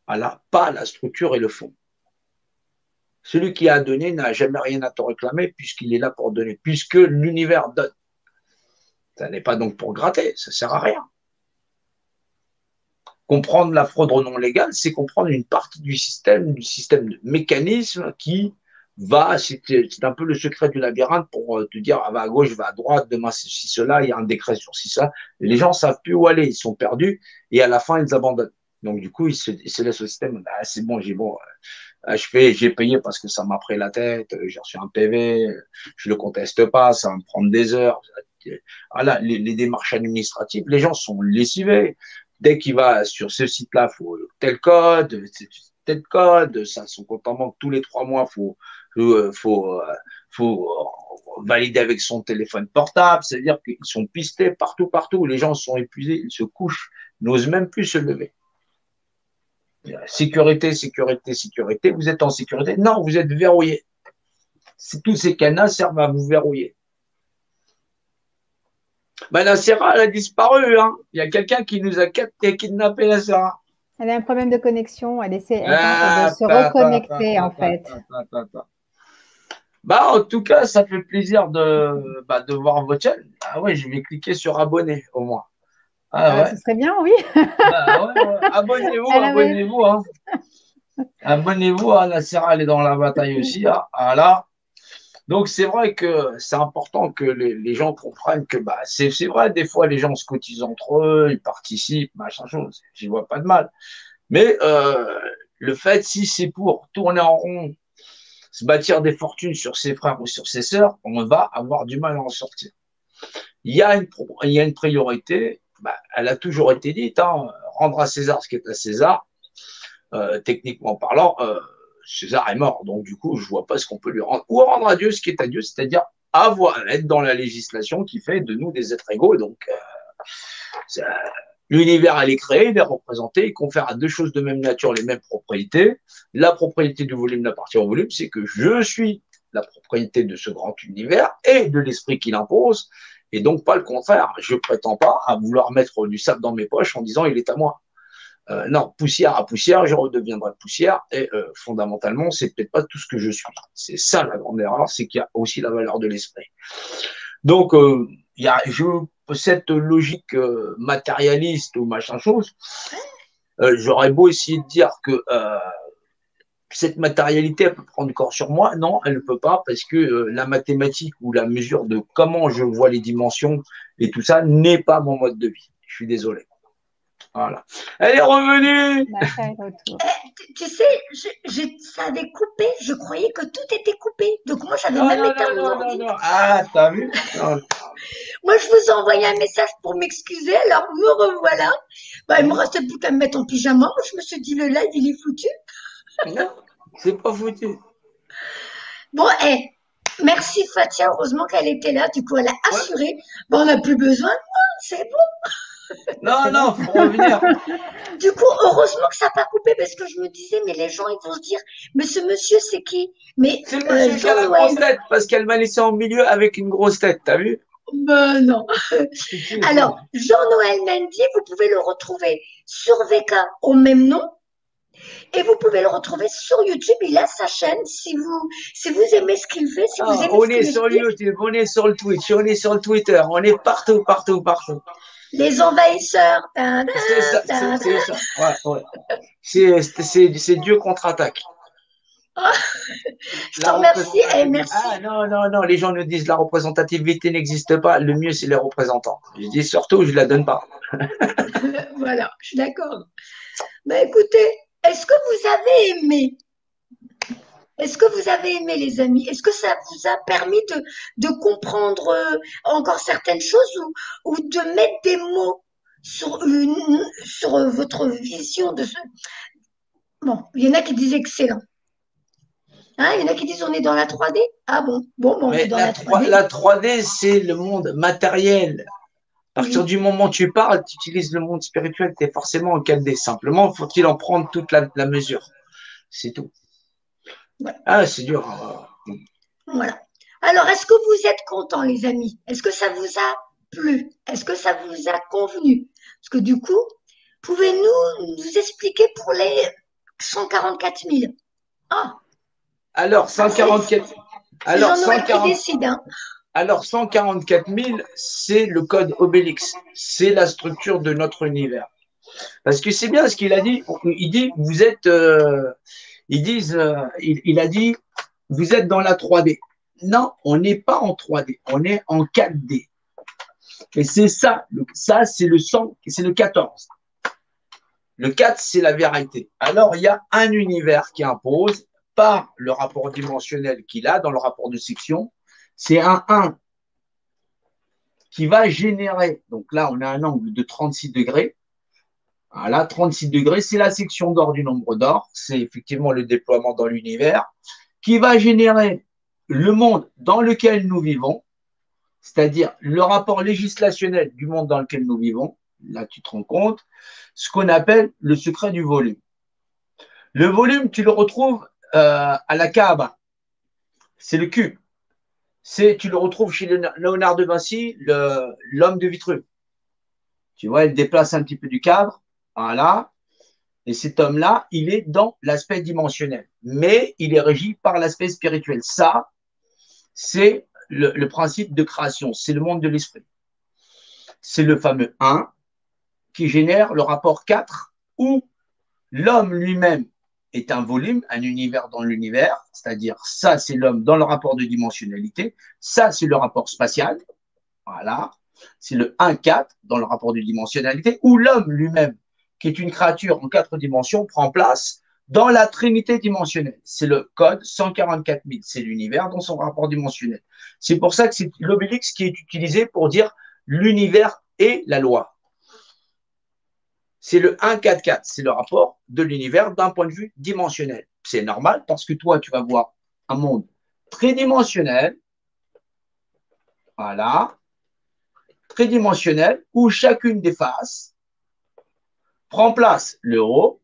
voilà, pas la structure et le fond. Celui qui a donné n'a jamais rien à te réclamer puisqu'il est là pour donner, puisque l'univers donne. Ça n'est pas donc pour gratter, ça ne sert à rien. Comprendre la fraude non légale, c'est comprendre une partie du système de mécanisme qui va, c'est un peu le secret du labyrinthe pour te dire, ah, va à gauche, va à droite, demain c'est ceci, cela, il y a un décret sur ci, ça. Les gens ne savent plus où aller, ils sont perdus et à la fin, ils abandonnent. Donc, du coup, ils se laissent au système. Ah, c'est bon, j'ai payé parce que ça m'a pris la tête, j'ai reçu un PV, je le conteste pas, ça va me prendre des heures. Voilà, les démarches administratives, les gens sont lessivés. Dès qu'il va sur ce site-là, il faut tel code, ça, son compte en banque tous les 3 mois, faut valider avec son téléphone portable. C'est-à-dire qu'ils sont pistés partout. Les gens sont épuisés, ils se couchent, n'osent même plus se lever. Sécurité. Vous êtes en sécurité? Non, vous êtes verrouillé. Tous ces cadenas servent à vous verrouiller. Ben, la Serra, elle a disparu. Hein. Il y a quelqu'un qui nous a kidnappé la Serra. Elle a un problème de connexion. Elle essaie de se reconnecter, en fait. Bah, en tout cas, ça fait plaisir de voir votre chaîne. Ah ouais, je vais cliquer sur abonner au moins. Ah ouais. Ce serait bien, oui. Abonnez-vous. Hein. Abonnez-vous. Hein. La Serra, elle est dans la bataille aussi. Hein. Voilà. Donc, c'est vrai que c'est important que les gens comprennent que c'est vrai, des fois, les gens se cotisent entre eux, ils participent, machin chose. J'y vois pas de mal. Mais le fait, si c'est pour tourner en rond, se bâtir des fortunes sur ses frères ou sur ses sœurs, on va avoir du mal à en sortir. Il y a une priorité, elle a toujours été dite, hein, rendre à César ce qui est à César. Techniquement parlant, César est mort, donc du coup, je vois pas ce qu'on peut lui rendre. Ou rendre à Dieu ce qui est à Dieu, c'est-à-dire être dans la législation qui fait de nous des êtres égaux. Donc, l'univers, elle est créé, il est représenté, il confère à deux choses de même nature les mêmes propriétés. La propriété du volume n'appartient au volume, c'est que je suis la propriété de ce grand univers et de l'esprit qui l'impose, et donc pas le contraire. Je prétends pas à vouloir mettre du sable dans mes poches en disant il est à moi. Non, poussière à poussière, je redeviendrai poussière et fondamentalement, c'est peut-être pas tout ce que je suis. C'est ça la grande erreur, c'est qu'il y a aussi la valeur de l'esprit. Donc, il y a cette logique matérialiste ou machin chose. J'aurais beau essayer de dire que cette matérialité, elle peut prendre corps sur moi. Non, elle ne peut pas parce que la mathématique ou la mesure de comment je vois les dimensions et tout ça n'est pas mon mode de vie. Je suis désolé. Voilà. Elle est revenue. Tu sais, ça avait coupé. Je croyais que tout était coupé. Donc moi, j'avais même éteint mon ordi. Ah, t'as vu? Moi, je vous ai envoyé un message pour m'excuser. Alors, me revoilà. Il me restait plus qu'à me mettre en pyjama. Je me suis dit, le live, il est foutu. Non, c'est pas foutu. Bon, merci Fatia. Heureusement qu'elle était là. Du coup, elle a assuré. On n'a plus besoin de moi. c'est bon. Non, non, faut revenir. Du coup, heureusement que ça n'a pas coupé parce que je me disais, mais les gens, ils vont se dire, mais ce monsieur, c'est qui? Mais C'est le monsieur qui a la grosse Jean-Noël, tête parce qu'elle m'a laissé en milieu avec une grosse tête, t'as vu? ben non. Si, si, si. Alors, Jean-Noël Mendy, vous pouvez le retrouver sur VK au même nom et vous pouvez le retrouver sur YouTube. Il a sa chaîne. Si vous aimez ce qu'il fait, si vous Ah, aimez on ce est qu'il sur explique, YouTube, on est sur le Twitch, on est sur le Twitter, on est partout, partout, partout. les envahisseurs, ta, C'est ça, ta, ta. c'est ça. Ouais, ouais. C'est Dieu contre-attaque. Je te La remercie et représentativité. Ah merci. non, non, non, les gens nous disent la représentativité n'existe pas. Le mieux, c'est les représentants. Je dis surtout, je ne la donne pas. Voilà, je suis d'accord. Mais écoutez, est-ce que vous avez aimé? Est-ce que vous avez aimé, les amis? Est-ce que ça vous a permis de comprendre encore certaines choses ou de mettre des mots sur votre vision de ce... Bon, il y en a qui disent excellent. Hein, il y en a qui disent on est dans la 3D. Ah bon, bon, bon, on est Mais dans la 3D. la 3D, c'est le monde matériel. À partir Oui, du moment où tu parles, tu utilises le monde spirituel, tu es forcément en 4D. Simplement, faut-il en prendre toute la mesure. C'est tout. voilà. Ah, c'est dur. Voilà. Alors, est-ce que vous êtes contents, les amis? Est-ce que ça vous a plu? Est-ce que ça vous a convenu? Parce que du coup, pouvez-vous nous expliquer pour les 144 000? Ah, Alors, ah, 144, c'est alors Jean-Noël qui 140, décide, hein. alors 144 000, c'est le code Obélix. C'est la structure de notre univers. Parce que c'est bien ce qu'il a dit. Il dit, vous êtes, ils disent, il a dit, vous êtes dans la 3D. Non, on n'est pas en 3D, on est en 4D. Et c'est ça, ça c'est le 100, c'est le 14. Le 4, c'est la vérité. Alors, il y a un univers qui impose par le rapport dimensionnel qu'il a dans le rapport de section. C'est un 1 qui va générer, donc là, on a un angle de 36 degrés. Voilà, 36 degrés, c'est la section d'or du nombre d'or. C'est effectivement le déploiement dans l'univers qui va générer le monde dans lequel nous vivons, c'est-à-dire le rapport législationnel du monde dans lequel nous vivons. Là, tu te rends compte, ce qu'on appelle le secret du volume. Le volume, tu le retrouves à la Kaaba. C'est le cube. Tu le retrouves chez Léonard de Vinci, l'homme de Vitruve. Tu vois, il déplace un petit peu du cadre. Voilà. Et cet homme-là, il est dans l'aspect dimensionnel. Mais il est régi par l'aspect spirituel. Ça, c'est le principe de création. C'est le monde de l'esprit. C'est le fameux 1 qui génère le rapport 4 où l'homme lui-même est un volume, un univers dans l'univers, c'est-à-dire ça, c'est l'homme dans le rapport de dimensionnalité, ça, c'est le rapport spatial, voilà, c'est le 1-4 dans le rapport de dimensionnalité, où l'homme lui-même, qui est une créature en 4 dimensions, prend place dans la trinité dimensionnelle. C'est le code 144 000, c'est l'univers dans son rapport dimensionnel. C'est pour ça que c'est l'obélix qui est utilisé pour dire l'univers et la loi. C'est le 1-4-4, c'est le rapport de l'univers d'un point de vue dimensionnel. C'est normal parce que toi, tu vas voir un monde tridimensionnel, voilà, tridimensionnel, où chacune des faces prend place le haut,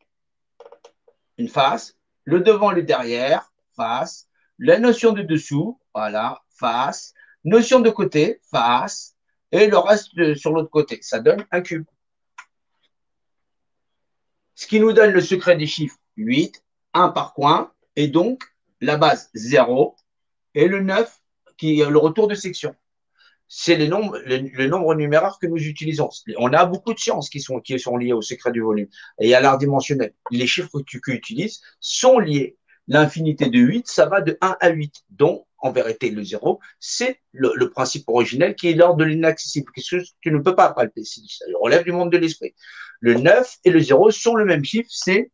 une face, le devant, le derrière, face, la notion de dessous, voilà, face, notion de côté, face, et le reste sur l'autre côté. Ça donne un cube. Ce qui nous donne le secret des chiffres 8, 1 par coin, et donc la base 0, et le 9 qui est le retour de section. C'est le nombre numéraire que nous utilisons. On a beaucoup de sciences qui sont liées au secret du volume et à l'art dimensionnel. Les chiffres que tu utilises sont liés. L'infinité de 8, ça va de 1 à 8, dont en vérité le 0, c'est le principe originel qui est l'ordre de l'inaccessible, quelque chose que tu ne peux pas palper, ça relève du monde de l'esprit. Le 9 et le 0 sont le même chiffre, c'est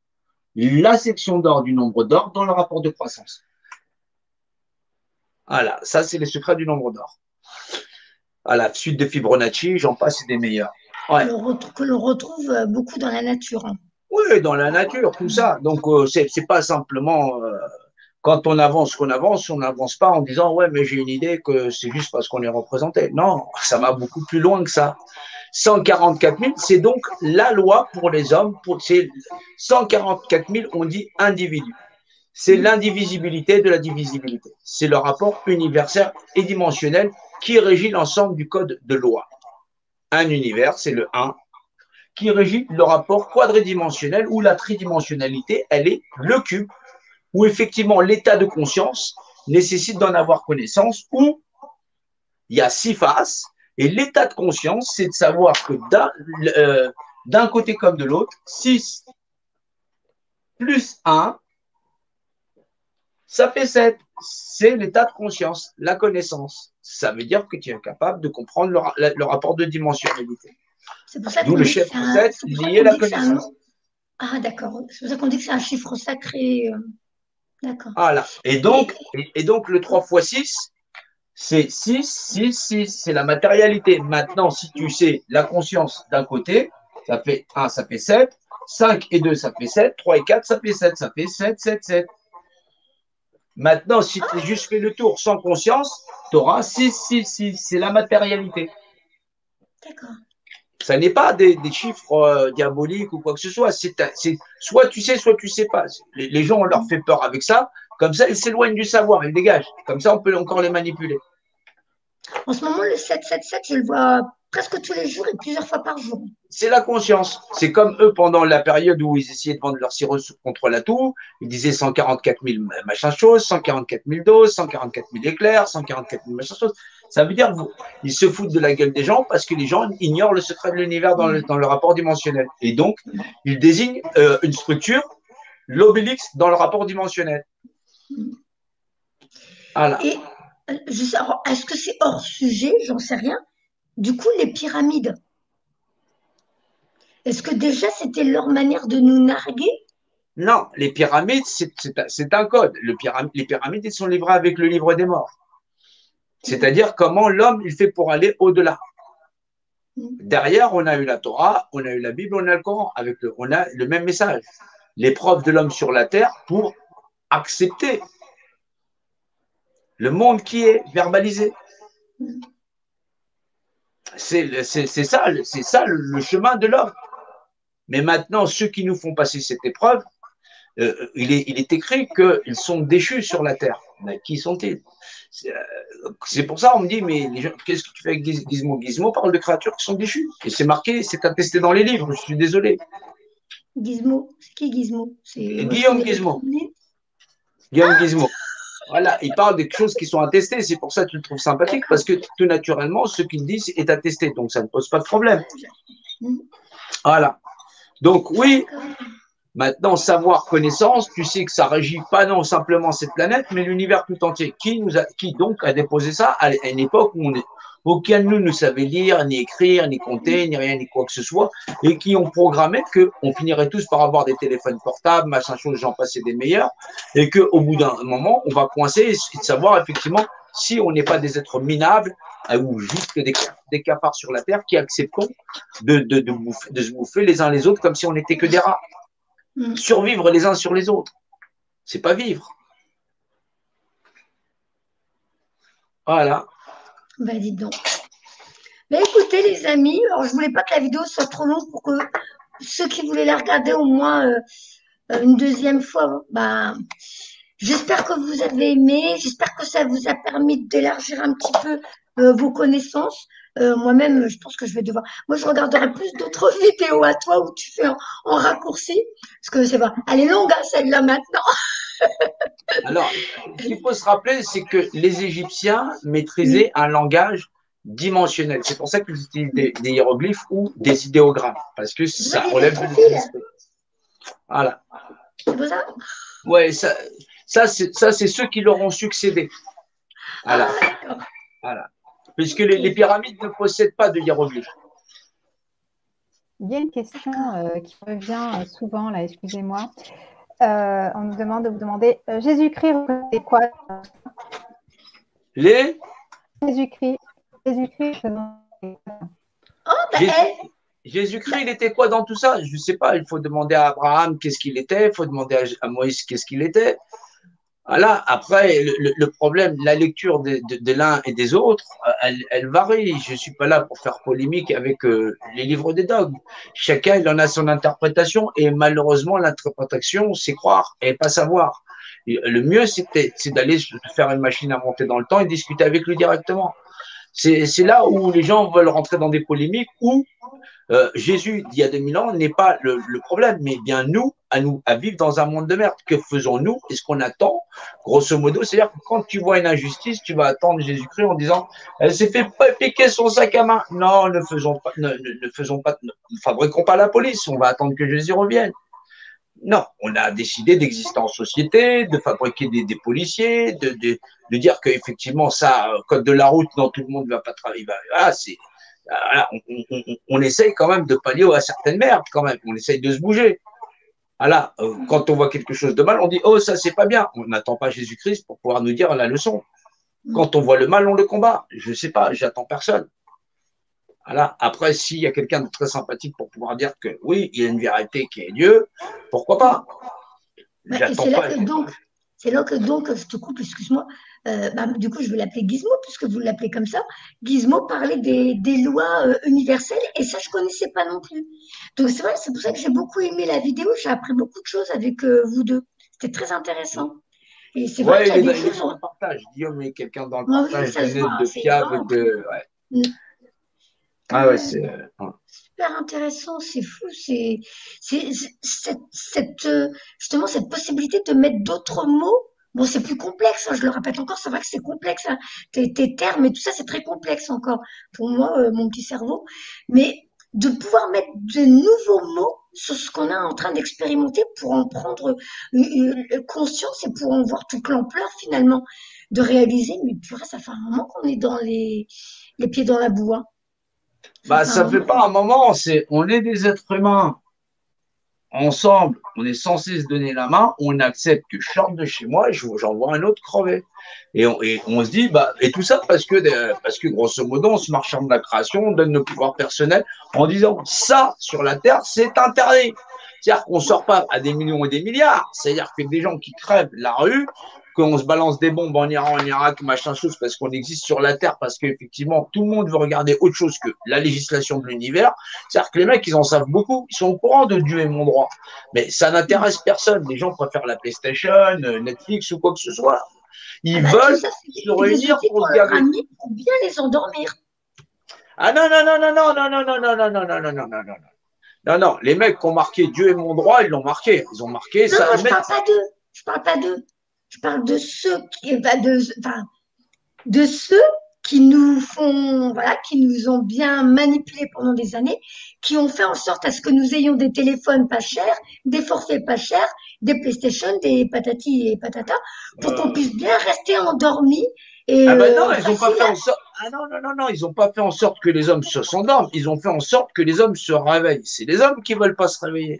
la section d'or du nombre d'or dans le rapport de croissance. Voilà, ça c'est les secrets du nombre d'or. Voilà, suite de Fibonacci, j'en passe, c'est des meilleurs. Ouais. Que l'on retrouve beaucoup dans la nature, hein. Oui, dans la nature, tout ça. Donc, c'est pas simplement quand on avance qu'on avance, on n'avance pas en disant ouais, mais j'ai une idée que c'est juste parce qu'on est représenté. Non, ça va beaucoup plus loin que ça. 144 000, c'est donc la loi pour les hommes. C'est 144 000, on dit individus. C'est l'indivisibilité de la divisibilité. C'est le rapport universel et dimensionnel qui régit l'ensemble du code de loi. Un univers, c'est le 1, qui régit le rapport quadridimensionnel où la tridimensionnalité, elle est le cube, où effectivement l'état de conscience nécessite d'en avoir connaissance, où il y a 6 faces, et l'état de conscience, c'est de savoir que d'un côté comme de l'autre, 6 plus 1, ça fait 7. C'est l'état de conscience, la connaissance. Ça veut dire que tu es capable de comprendre le rapport de dimensionnalité. C'est pour ça D'où qu'on le dit que chiffre c'est un, 7 c'est pour ça lié à qu'on la dit que c'est un, connaissance. ah, d'accord. C'est pour ça qu'on dit que c'est un chiffre sacré. D'accord. Voilà. Et Et, donc le 3 fois 6, c'est 6, 6, 6. C'est la matérialité. Maintenant, si tu sais la conscience d'un côté, ça fait 1, ça fait 7. 5 et 2, ça fait 7. 3 et 4, ça fait 7. Ça fait 7, 7, 7. Maintenant, si tu as juste fait le tour sans conscience, tu auras 6, 6, 6. C'est la matérialité. d'accord. Ça n'est pas des chiffres diaboliques ou quoi que ce soit. C'est soit tu sais, soit tu sais pas. Les gens, on leur fait peur avec ça. Comme ça, ils s'éloignent du savoir, ils dégagent. Comme ça, on peut encore les manipuler. En ce moment, le 777, je le vois presque tous les jours et plusieurs fois par jour. C'est la conscience. C'est comme eux pendant la période où ils essayaient de vendre leur sirop contre la toux. Ils disaient 144 000 machin chose, 144 000 doses, 144 000 éclairs, 144 000 machin chose. Ça veut dire qu'ils se foutent de la gueule des gens parce que les gens ignorent le secret de l'univers dans le rapport dimensionnel. Et donc, ils désignent une structure, l'obélix, dans le rapport dimensionnel. Voilà. Et est-ce que c'est hors sujet? J'en sais rien. Du coup, les pyramides, est-ce que déjà c'était leur manière de nous narguer? Non, les pyramides, c'est un code. Les pyramides, ils sont livrés avec le livre des morts. C'est-à-dire comment l'homme, il fait pour aller au-delà. Derrière, on a eu la Torah, on a eu la Bible, on a le Coran. On a le même message. L'épreuve de l'homme sur la terre pour accepter le monde qui est verbalisé. C'est ça le chemin de l'homme. Mais maintenant, ceux qui nous font passer cette épreuve, il est écrit qu'ils sont déchus sur la terre. Mais qui sont-ils? C'est pour ça qu'on me dit, mais qu'est-ce que tu fais avec Gizmo? Gizmo parle de créatures qui sont déchues. Et c'est marqué, c'est attesté dans les livres, je suis désolé. Gizmo, c'est qui Gizmo? Guillaume Gizmo. Guillaume Gizmo. Voilà, il parle des choses qui sont attestées. C'est pour ça que tu le trouves sympathique, parce que tout naturellement, ce qu'il dit est attesté. Donc, ça ne pose pas de problème. Voilà. Donc, oui, maintenant, savoir, connaissance, tu sais que ça régit pas non simplement cette planète, mais l'univers tout entier. Qui donc a déposé ça à une époque où aucun de nous ne savait lire, ni écrire, ni compter, ni rien, ni quoi que ce soit, et qui ont programmé qu'on finirait tous par avoir des téléphones portables, machin chose, j'en passais des meilleurs, et qu'au bout d'un moment, on va coincer et de savoir effectivement si on n'est pas des êtres minables ou juste des cafards sur la Terre qui acceptons de se bouffer les uns les autres comme si on n'était que des rats. Survivre les uns sur les autres, c'est pas vivre. Voilà. Ben, dites donc. Mais écoutez, les amis, alors je voulais pas que la vidéo soit trop longue pour que ceux qui voulaient la regarder au moins une deuxième fois, ben, j'espère que vous avez aimé, j'espère que ça vous a permis d'élargir un petit peu vos connaissances. Moi-même, je pense que je vais devoir. Moi, je regarderai plus d'autres vidéos à toi où tu fais en raccourci, parce que c'est pas. Elle est longue, hein, celle-là maintenant. Alors, ce qu'il faut se rappeler, c'est que les Égyptiens maîtrisaient un langage dimensionnel. C'est pour ça qu'ils utilisent des hiéroglyphes ou des idéogrammes, parce que ça relève de l'esprit. Voilà. C'est pour ça? Ouais, ça c'est ceux qui leur ont succédé. Voilà. Ah, voilà. Puisque les pyramides ne possèdent pas de hiéroglyphes. Il y a une question qui revient souvent, là, excusez-moi. On nous demande de vous demander Jésus-Christ représentait quoi? Jésus-Christ représentait quoi? Oh, Jésus-Christ, il était quoi dans tout ça? Je ne sais pas. Il faut demander à Abraham qu'est-ce qu'il était. Il faut demander à Moïse qu'est-ce qu'il était. Voilà, après, le problème, la lecture de l'un et des autres, elle varie. Je ne suis pas là pour faire polémique avec les livres des dogmes. Chacun, il en a son interprétation et malheureusement, l'interprétation, c'est croire et pas savoir. Et le mieux, c'est d'aller faire une machine à monter dans le temps et discuter avec lui directement. C'est là où les gens veulent rentrer dans des polémiques où Jésus d'il y a 2000 ans n'est pas le problème, mais bien nous, à vivre dans un monde de merde. Que faisons-nous? Est-ce qu'on attend? Grosso modo, c'est-à-dire que quand tu vois une injustice, tu vas attendre Jésus-Christ en disant, elle s'est fait piquer son sac à main. Non, ne faisons pas, ne faisons pas, ne fabriquons pas la police. On va attendre que Jésus revienne. Non, on a décidé d'exister en société, de fabriquer des policiers, de dire qu'effectivement, ça, code de la route, non, tout le monde ne va pas travailler. Ah, c'est, voilà, on essaye quand même de pallier à certaines merdes, quand même. On essaye de se bouger. Voilà, quand on voit quelque chose de mal, on dit, oh, ça, c'est pas bien. On n'attend pas Jésus-Christ pour pouvoir nous dire la leçon. Quand on voit le mal, on le combat. Je sais pas, j'attends personne. Voilà. Après, s'il y a quelqu'un de très sympathique pour pouvoir dire que oui, il y a une vérité qui est Dieu, pourquoi pas? Et J'attends pas. c'est là que donc, je te coupe, excuse-moi, du coup, je vais l'appeler Gizmo, puisque vous l'appelez comme ça. Gizmo parlait des lois universelles, et ça, je connaissais pas non plus. Donc, c'est vrai, c'est pour ça que j'ai beaucoup aimé la vidéo, j'ai appris beaucoup de choses avec vous deux. C'était très intéressant. Et c'est vrai Ouais, qu'il y a des il est choses. dans le partage. Guillaume est quelqu'un dans le Ah oui, partage ça de se net, voit, de c'est Piave, vraiment ouais. Ah ouais, ouais, c'est. Ouais. super intéressant, c'est fou, justement cette possibilité de mettre d'autres mots. Bon, c'est plus complexe, hein, je le répète encore, c'est vrai que c'est complexe, hein. Tes termes et tout ça, c'est très complexe encore pour moi, mon petit cerveau. Mais de pouvoir mettre de nouveaux mots sur ce qu'on est en train d'expérimenter pour en prendre conscience et pour en voir toute l'ampleur finalement, de réaliser, mais purée, ça fait un moment qu'on est dans les pieds dans la boue, hein. Ça Bah, fait un ça fait moment. pas un moment, on est des êtres humains ensemble, on est censé se donner la main, on accepte que je sorte de chez moi et j'en vois un autre crever. Et on se dit, bah, et tout ça parce que grosso modo, on se marchande de la création, on donne nos pouvoirs personnels en disant, ça, sur la Terre, c'est interdit. C'est-à-dire qu'on ne sort pas à des millions et des milliards. C'est-à-dire que des gens qui crèvent la rue, qu'on se balance des bombes en Iran, en Irak, machin chose, parce qu'on existe sur la Terre, parce qu'effectivement, tout le monde veut regarder autre chose que la législation de l'univers. C'est-à-dire que les mecs, ils en savent beaucoup. Ils sont au courant de Dieu et mon droit. Mais ça n'intéresse personne. Les gens préfèrent la PlayStation, Netflix ou quoi que ce soit. Ah Ils bah tout veulent ça, se c'est des réunir outils pour qu'on se leur a gaver. mis pour bien les endormir. Ah non, non, non, non, non, non, non, non, non, non, non, non, non, non, non, non. Non, non, les mecs qui ont marqué Dieu et mon droit, ils l'ont marqué. Ils ont marqué Non, ça. non, je parle pas d'eux. Je parle pas d'eux. Je parle de ceux qui, de ceux qui nous font, voilà, qui nous ont bien manipulés pendant des années, qui ont fait en sorte à ce que nous ayons des téléphones pas chers, des forfaits pas chers, des PlayStation, des patati et patata, pour qu'on puisse bien rester endormis et Ah ben non, ils n'ont pas facile fait en sorte. Ah non, non, non, non, ils n'ont pas fait en sorte que les hommes se s'endorment. Ils ont fait en sorte que les hommes se réveillent. C'est les hommes qui ne veulent pas se réveiller.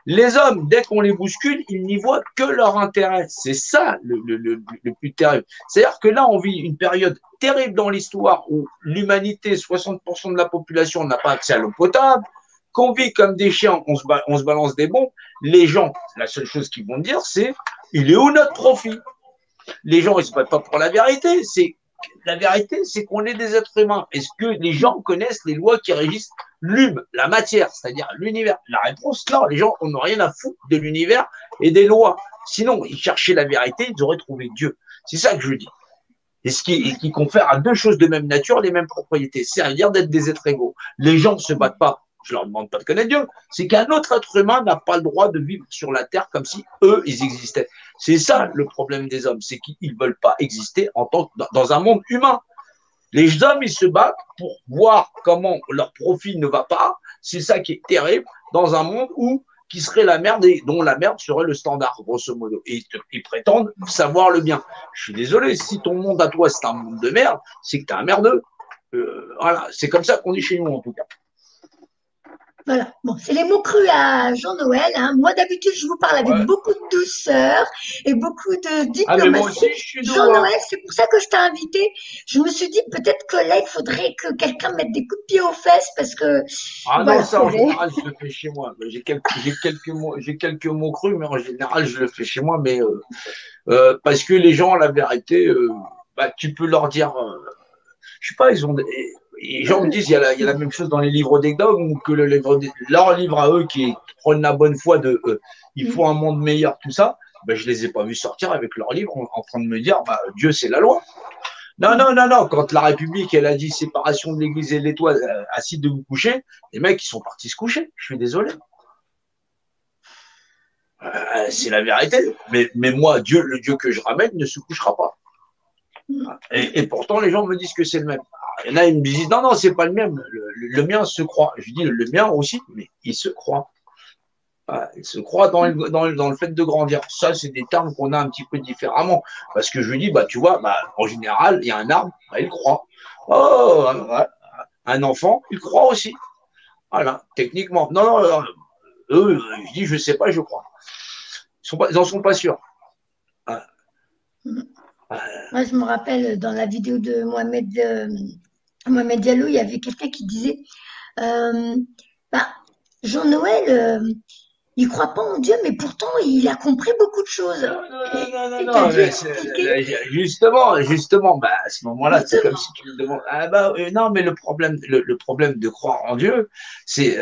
Les hommes, dès qu'on les bouscule, ils n'y voient que leur intérêt. C'est ça le plus terrible. C'est-à-dire que là, on vit une période terrible dans l'histoire où l'humanité, 60% de la population n'a pas accès à l'eau potable, qu'on vit comme des chiens, on se balance des bombes. Les gens, la seule chose qu'ils vont dire, c'est il est où notre profit? Les gens, ils ne se battent pas pour la vérité. La vérité, c'est qu'on est des êtres humains. Est-ce que les gens connaissent les lois qui régissent la matière, c'est-à-dire l'univers? La réponse, non. Les gens n'ont rien à foutre de l'univers et des lois. Sinon, ils cherchaient la vérité, ils auraient trouvé Dieu. C'est ça que je dis. Et ce qui confère à deux choses de même nature les mêmes propriétés. C'est-à-dire d'être des êtres égaux. Les gens ne se battent pas. Je leur demande pas de connaître Dieu. C'est qu'un autre être humain n'a pas le droit de vivre sur la terre comme si eux, ils existaient. C'est ça le problème des hommes. C'est qu'ils ne veulent pas exister dans un monde humain. Les hommes, ils se battent pour voir comment leur profit ne va pas. C'est ça qui est terrible dans un monde qui serait la merde et dont la merde serait le standard, grosso modo. Et ils prétendent savoir le bien. Je suis désolé, si ton monde à toi, c'est un monde de merde, c'est que t'es un merdeux. Voilà, c'est comme ça qu'on dit chez nous, en tout cas. Voilà, bon, c'est les mots crus à Jean-Noël, hein. Moi, d'habitude, je vous parle avec Ouais. beaucoup de douceur et beaucoup de Ah, mais moi diplomatie. aussi, je suis doux, hein. Jean-Noël, c'est pour ça que je t'ai invité. Je me suis dit, peut-être que là, il faudrait que quelqu'un mette des coups de pied aux fesses parce que, Ah non, voilà. ça, en général, je le fais chez moi. J'ai quelques mots crus, mais en général, je le fais chez moi. Mais parce que les gens, la vérité, bah, tu peux leur dire, je sais pas, les gens me disent, il y a la même chose dans les livres des dogmes, que leur livre à eux qui prônent la bonne foi de, il faut un monde meilleur, tout ça. Ben, je les ai pas vus sortir avec leur livre en train de me dire, bah, Dieu, c'est la loi. Non, non, non, non. Quand la République, elle a dit séparation de l'Église et de l'État, assis de vous coucher, les mecs, ils sont partis se coucher. Je suis désolé. C'est la vérité. Mais moi, Dieu, le Dieu que je ramène ne se couchera pas. Et pourtant, les gens me disent que c'est le même. Il y en a, ils me disent, non, non, c'est pas le même. Le mien se croit. Je dis, le mien aussi, mais il se croit. Il se croit dans le fait de grandir. Ça, c'est des termes qu'on a un petit peu différemment. Parce que je lui dis, bah, tu vois, bah, en général, il y a un arbre, bah, il croit. Oh, un enfant, il croit aussi. Voilà, techniquement. Non, non, non, eux, je dis, je sais pas, je crois. Ils n'en sont pas sûrs. Moi, je me rappelle dans la vidéo de Mohamed Diallo, il y avait quelqu'un qui disait, euh, bah, Jean-Noël, il croit pas en Dieu, mais pourtant, il a compris beaucoup de choses. Non, non, non, non, Et t'as non, dû mais expliquer, justement, bah, à ce moment-là, c'est comme justement. si tu me demandes, ah bah, non, mais le problème de croire en Dieu, c'est,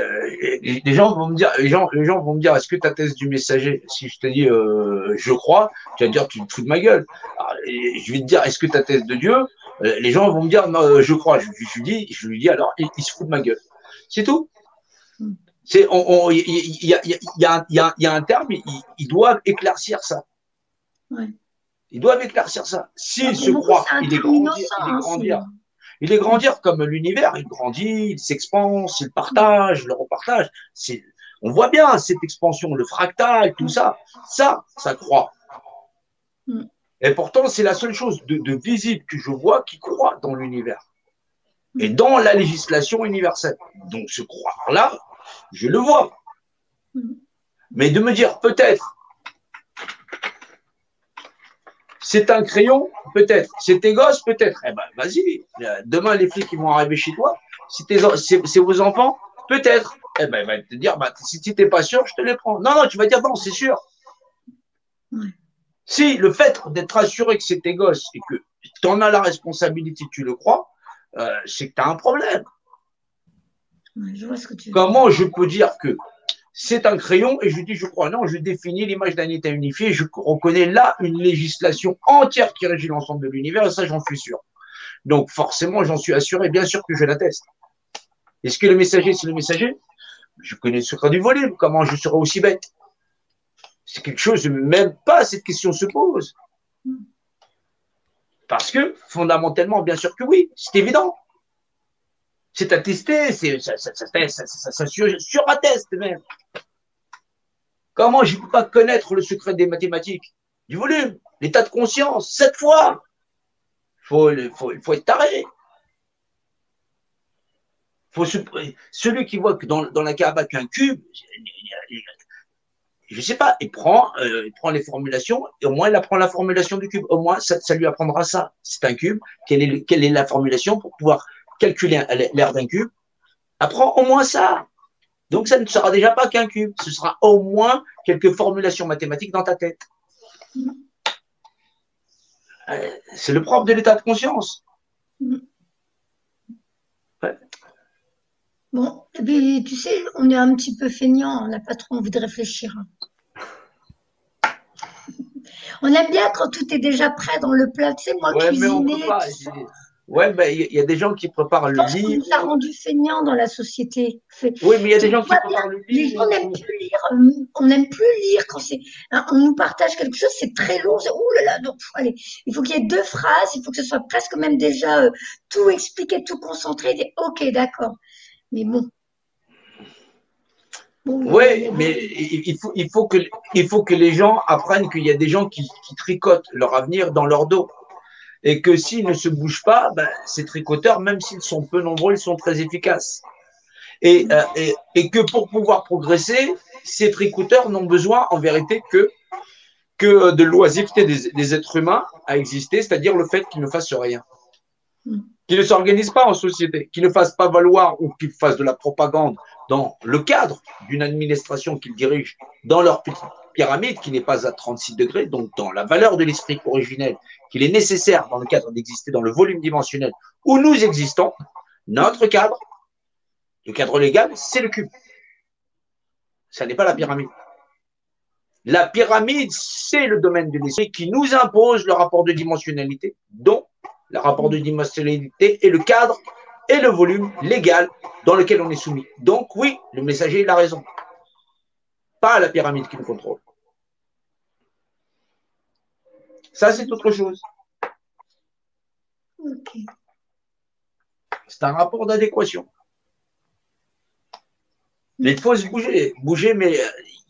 les gens vont me dire, les gens vont me dire, est-ce que ta thèse du messager, si je te dis, je crois, tu vas dire, tu te fous de ma gueule. Alors, je vais te dire, est-ce que ta thèse de Dieu, les gens vont me dire, non, je crois. Je lui dis, alors, il se fout de ma gueule. C'est tout. Il y a un terme, ils doivent éclaircir ça. Ouais. Ils doivent éclaircir ça. Bah, S'il pour se beaucoup, croit, c'est un il est terme grandir, innocent, il est hein, grandir. Il est grandir comme l'univers, il grandit, il s'expanse, il partage, il le repartage. On voit bien cette expansion, le fractal, tout ça. Ça croit. Et pourtant, c'est la seule chose de visible que je vois qui croit dans l'univers et dans la législation universelle. Donc, ce croire-là, je le vois. Mais de me dire peut-être, c'est un crayon, peut-être. C'est tes gosses, peut-être. Eh ben, vas-y. Demain, les flics, ils vont arriver chez toi. C'est vos enfants, peut-être. Eh ben, il va te dire, bah, si tu n'es pas sûr, je te les prends. Non, non, tu vas dire, non, c'est sûr. Si le fait d'être assuré que c'est tes gosses et que tu en as la responsabilité, tu le crois, c'est que tu as un problème. Je vois ce que tu veux Comment je peux dire que c'est un crayon et je dis je crois. Non, je définis l'image d'un état unifié, je reconnais là une législation entière qui régit l'ensemble de l'univers et ça j'en suis sûr. Donc forcément j'en suis assuré, bien sûr que je l'atteste. Est-ce que le messager c'est le messager? Je connais le secret du volume, comment je serais aussi bête? C'est quelque chose, même pas cette question se pose. Parce que fondamentalement, bien sûr que oui, c'est évident. C'est attesté, ça suratteste même. Comment je ne peux pas connaître le secret des mathématiques? Du volume, l'état de conscience, 7 fois. Il faut être taré. Celui qui voit que dans la Kaaba qu'un cube, je ne sais pas, il prend les formulations et au moins il apprend la formulation du cube. Au moins, ça lui apprendra ça. C'est un cube. Quelle est la formulation pour pouvoir calculer l'aire d'un cube? Apprends au moins ça. Donc, ça ne sera déjà pas qu'un cube. Ce sera au moins quelques formulations mathématiques dans ta tête. C'est le propre de l'état de conscience. Ouais. Bon, et puis, tu sais, on est un petit peu feignant, on n'a pas trop envie de réfléchir. On aime bien quand tout est déjà prêt dans le plat. Tu sais, moi, Ouais, mais on peut cuisiner, pas. tout ça. Ouais, ben, il y a des gens qui préparent Je le pense qu'on nous a livre. rendus feignants dans la société. Oui, mais il y a des Tu gens qui vois bien, préparent le les gens livre. n'aiment plus lire. On n'aime plus lire quand hein, on nous partage quelque chose, c'est très lourd. Ouh là là, donc allez, il faut qu'il y ait deux phrases, il faut que ce soit presque même déjà tout expliqué, tout concentré. Ok, d'accord. Mais bon. Oui, mais il faut que les gens apprennent qu'il y a des gens qui tricotent leur avenir dans leur dos. Et que s'ils ne se bougent pas, ben, ces tricoteurs, même s'ils sont peu nombreux, ils sont très efficaces. Et que pour pouvoir progresser, ces tricouteurs n'ont besoin en vérité que de l'oisiveté des êtres humains à exister, c'est-à-dire le fait qu'ils ne fassent rien, qu'ils ne s'organisent pas en société, qu'ils ne fassent pas valoir ou qu'ils fassent de la propagande dans le cadre d'une administration qu'ils dirigent dans leur petite pyramide qui n'est pas à 36 degrés, donc dans la valeur de l'esprit originel qu'il est nécessaire dans le cadre d'exister dans le volume dimensionnel où nous existons, notre cadre, le cadre légal, c'est le cube. Ça n'est pas la pyramide. La pyramide, c'est le domaine de l'esprit qui nous impose le rapport de dimensionnalité, dont le rapport de dimensionnalité est le cadre et le volume légal dans lequel on est soumis. Donc oui, le messager, il a raison. Pas la pyramide qui nous contrôle. Ça, c'est autre chose. Ok. C'est un rapport d'adéquation. Mais il faut se bouger, mais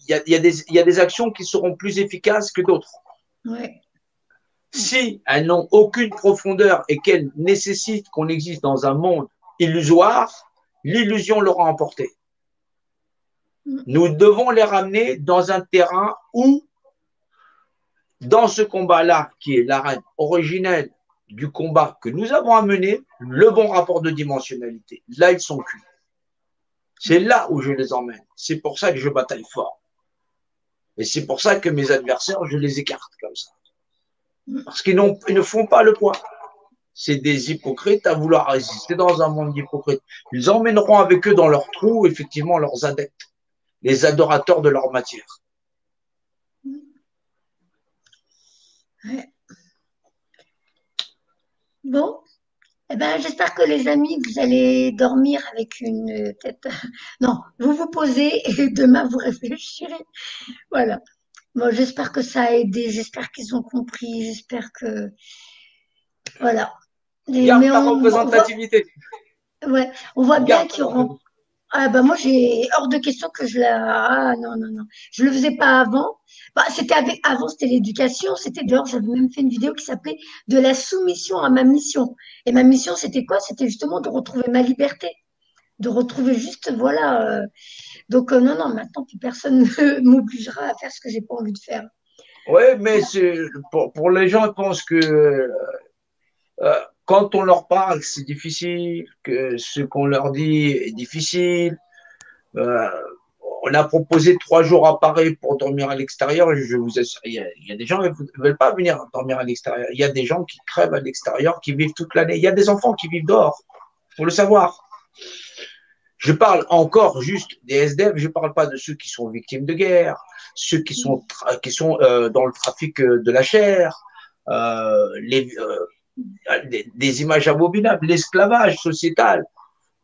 il y a des actions qui seront plus efficaces que d'autres. Ouais. Si elles n'ont aucune profondeur et qu'elles nécessitent qu'on existe dans un monde illusoire, l'illusion l'aura emporté. Nous devons les ramener dans un terrain où, dans ce combat-là, qui est l'arène originelle du combat que nous avons à mener, le bon rapport de dimensionnalité. Là, ils sont cuits. C'est là où je les emmène. C'est pour ça que je bataille fort. Et c'est pour ça que mes adversaires, je les écarte comme ça. Parce qu'ils ne font pas le poids. C'est des hypocrites à vouloir résister dans un monde d'hypocrites. Ils emmèneront avec eux dans leur trou, effectivement, leurs adeptes, les adorateurs de leur matière. Ouais. Bon, eh ben, j'espère que les amis, vous allez dormir avec une tête. Non, vous vous posez et demain vous réfléchirez. Voilà. Bon, j'espère que ça a aidé, j'espère qu'ils ont compris, j'espère que. Voilà. Garde Mais ta on voit, représentativité. ouais, on voit bien Garde ta qu'ils auront. Ah ben moi j'ai hors de question que je la. Ah non, non, non. Je le faisais pas avant. Bah, avant c'était l'éducation, c'était dehors, j'avais même fait une vidéo qui s'appelait De la soumission à ma mission. Et ma mission c'était quoi? C'était justement de retrouver ma liberté, de retrouver juste voilà. Donc non, non, maintenant plus personne ne m'obligera à faire ce que j'ai pas envie de faire. Oui, mais pour les gens, ils pensent que quand on leur parle, c'est difficile, que ce qu'on leur dit est difficile. Euh, on a proposé 3 jours à Paris pour dormir à l'extérieur. Je vous assure, il y a des gens qui ne veulent pas venir dormir à l'extérieur. Il y a des gens qui crèvent à l'extérieur, qui vivent toute l'année. Il y a des enfants qui vivent dehors. Il faut le savoir. Je parle encore juste des SDF, je ne parle pas de ceux qui sont victimes de guerre, ceux qui sont dans le trafic de la chair, des images abominables, l'esclavage sociétal.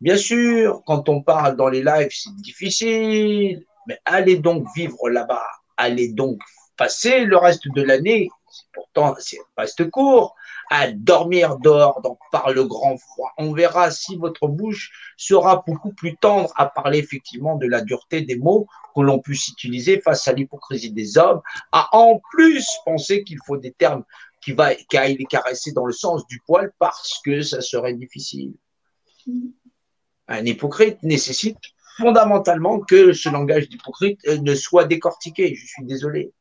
Bien sûr, quand on parle dans les lives, c'est difficile, mais allez donc vivre là-bas, allez donc passer le reste de l'année, pourtant c'est reste court, à dormir dehors par le grand froid. On verra si votre bouche sera beaucoup plus tendre à parler effectivement de la dureté des mots que l'on puisse utiliser face à l'hypocrisie des hommes, à en plus penser qu'il faut des termes qui aillent les caresser dans le sens du poil parce que ça serait difficile. Un hypocrite nécessite fondamentalement que ce langage d'hypocrite ne soit décortiqué. Je suis désolé.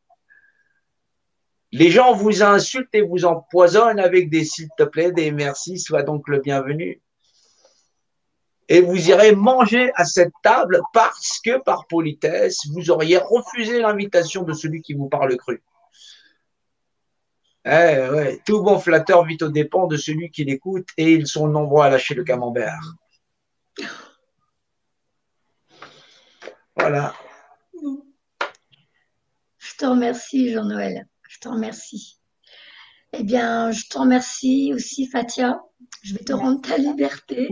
Les gens vous insultent et vous empoisonnent avec des s'il te plaît, des merci, sois donc le bienvenu. Et vous irez manger à cette table parce que, par politesse, vous auriez refusé l'invitation de celui qui vous parle cru. Ouais, tout bon flatteur vit aux dépens de celui qui l'écoute et ils sont nombreux à lâcher le camembert. Voilà. Je te remercie, Jean-Noël. Je te remercie. Eh bien, je te remercie aussi, Fatia. Je vais te rendre ta liberté.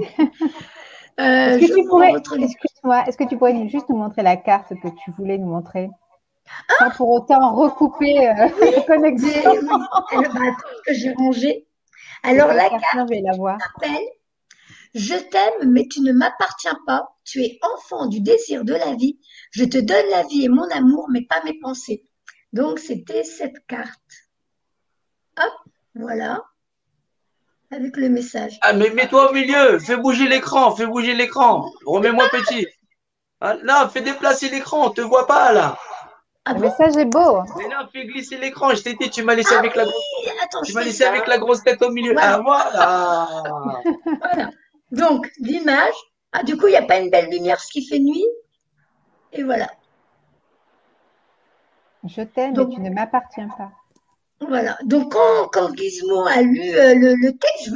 Excuse-moi, est-ce que tu pourrais juste nous montrer la carte que tu voulais nous montrer sans pour autant recouper la connexion? Attends, que j'ai rangé. Alors, la carte s'appelle « Je t'aime, mais tu ne m'appartiens pas. Tu es enfant du désir de la vie. Je te donne la vie et mon amour, mais pas mes pensées. » Donc, c'était cette carte. Hop, voilà. avec le message. Ah, mais mets-toi au milieu, fais bouger l'écran, fais bouger l'écran. Remets-moi petit. Ah, là, fais déplacer l'écran, on te voit pas là. Ah Le bon? message est beau. Mais là, fais glisser l'écran. Je t'ai dit, tu m'as laissé Ah avec la grosse, oui, attends, tu je m'as fais laissé ça. avec la grosse tête au milieu. Voilà, Ah, voilà. voilà. Donc, l'image. Ah, du coup, il n'y a pas une belle lumière, ce qui fait nuit. Et voilà. Je t'aime, mais Donc, tu ne m'appartiens pas. voilà. Donc, quand Gizmo a lu le texte,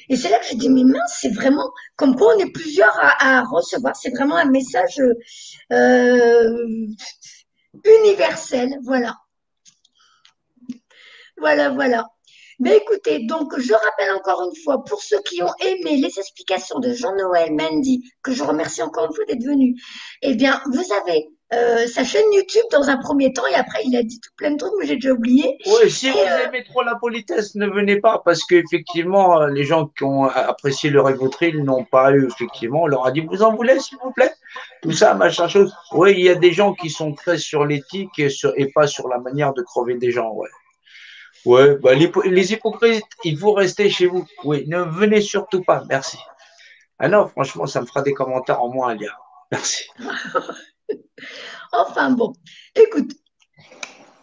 et c'est là que j'ai dit, mais mince, c'est vraiment comme quoi on est plusieurs à recevoir. C'est vraiment un message euh, universel. Voilà. Voilà, voilà. Mais écoutez, donc je rappelle encore une fois, pour ceux qui ont aimé les explications de Jean-Noël Mendy, que je remercie encore une fois d'être venu, eh bien, vous avez sa chaîne YouTube dans un premier temps, et après il a dit tout plein de trucs, mais j'ai déjà oublié. Ouais, si Et vous aimez trop la politesse, ne venez pas parce qu'effectivement, les gens qui ont apprécié le Rivotril n'ont pas eu, effectivement, on leur a dit, vous en voulez, s'il vous plaît? Tout ça, machin chose. Oui, il y a des gens qui sont très sur l'éthique et pas sur la manière de crever des gens, ouais. Ouais, bah, les hypocrites, il faut rester chez vous. Oui, ne venez surtout pas. Merci. Ah non, franchement, ça me fera des commentaires en moins, Alia. Merci. enfin bon, écoute,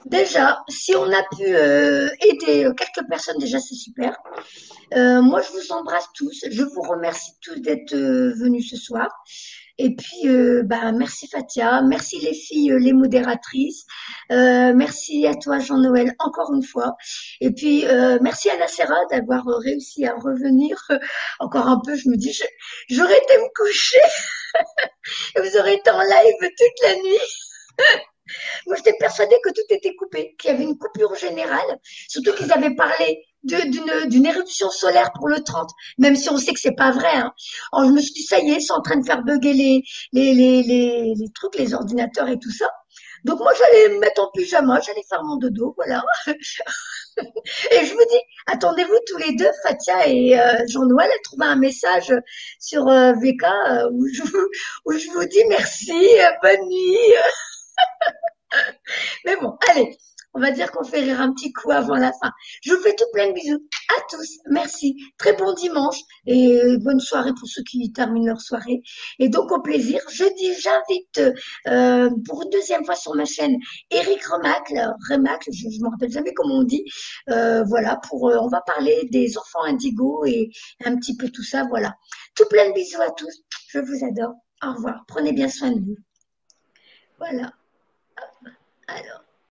déjà, si on a pu aider quelques personnes, déjà c'est super. Moi, je vous embrasse tous. Je vous remercie tous d'être venus ce soir. Et puis, bah, merci Fatia, merci les filles, les modératrices, merci à toi Jean-Noël encore une fois. Et puis, merci à Nacera d'avoir réussi à revenir encore un peu. Je me dis, j'aurais été me coucher et vous aurez été en live toute la nuit. Moi, j'étais persuadée que tout était coupé, qu'il y avait une coupure générale, surtout qu'ils avaient parlé d'une éruption solaire pour le 30, même si on sait que c'est pas vrai. Hein. Alors, je me suis dit, ça y est, ils sont en train de faire bugger les trucs, les ordinateurs et tout ça. Donc moi, j'allais me mettre en pyjama, j'allais faire mon dodo, voilà. Et je vous dis, attendez-vous tous les deux, Fatia et Jean-Noël, à trouver un message sur VK où je vous dis merci, bonne nuit. Mais bon, allez, on va dire qu'on fait rire un petit coup avant la fin. Je vous fais tout plein de bisous à tous. Merci. Très bon dimanche et bonne soirée pour ceux qui terminent leur soirée. Et donc au plaisir. Jeudi, j'invite pour une deuxième fois sur ma chaîne Eric Remacle, je ne me rappelle jamais comment on dit. Voilà, on va parler des enfants indigos et un petit peu tout ça. Voilà. Tout plein de bisous à tous. Je vous adore. Au revoir. Prenez bien soin de vous. Voilà. Alors.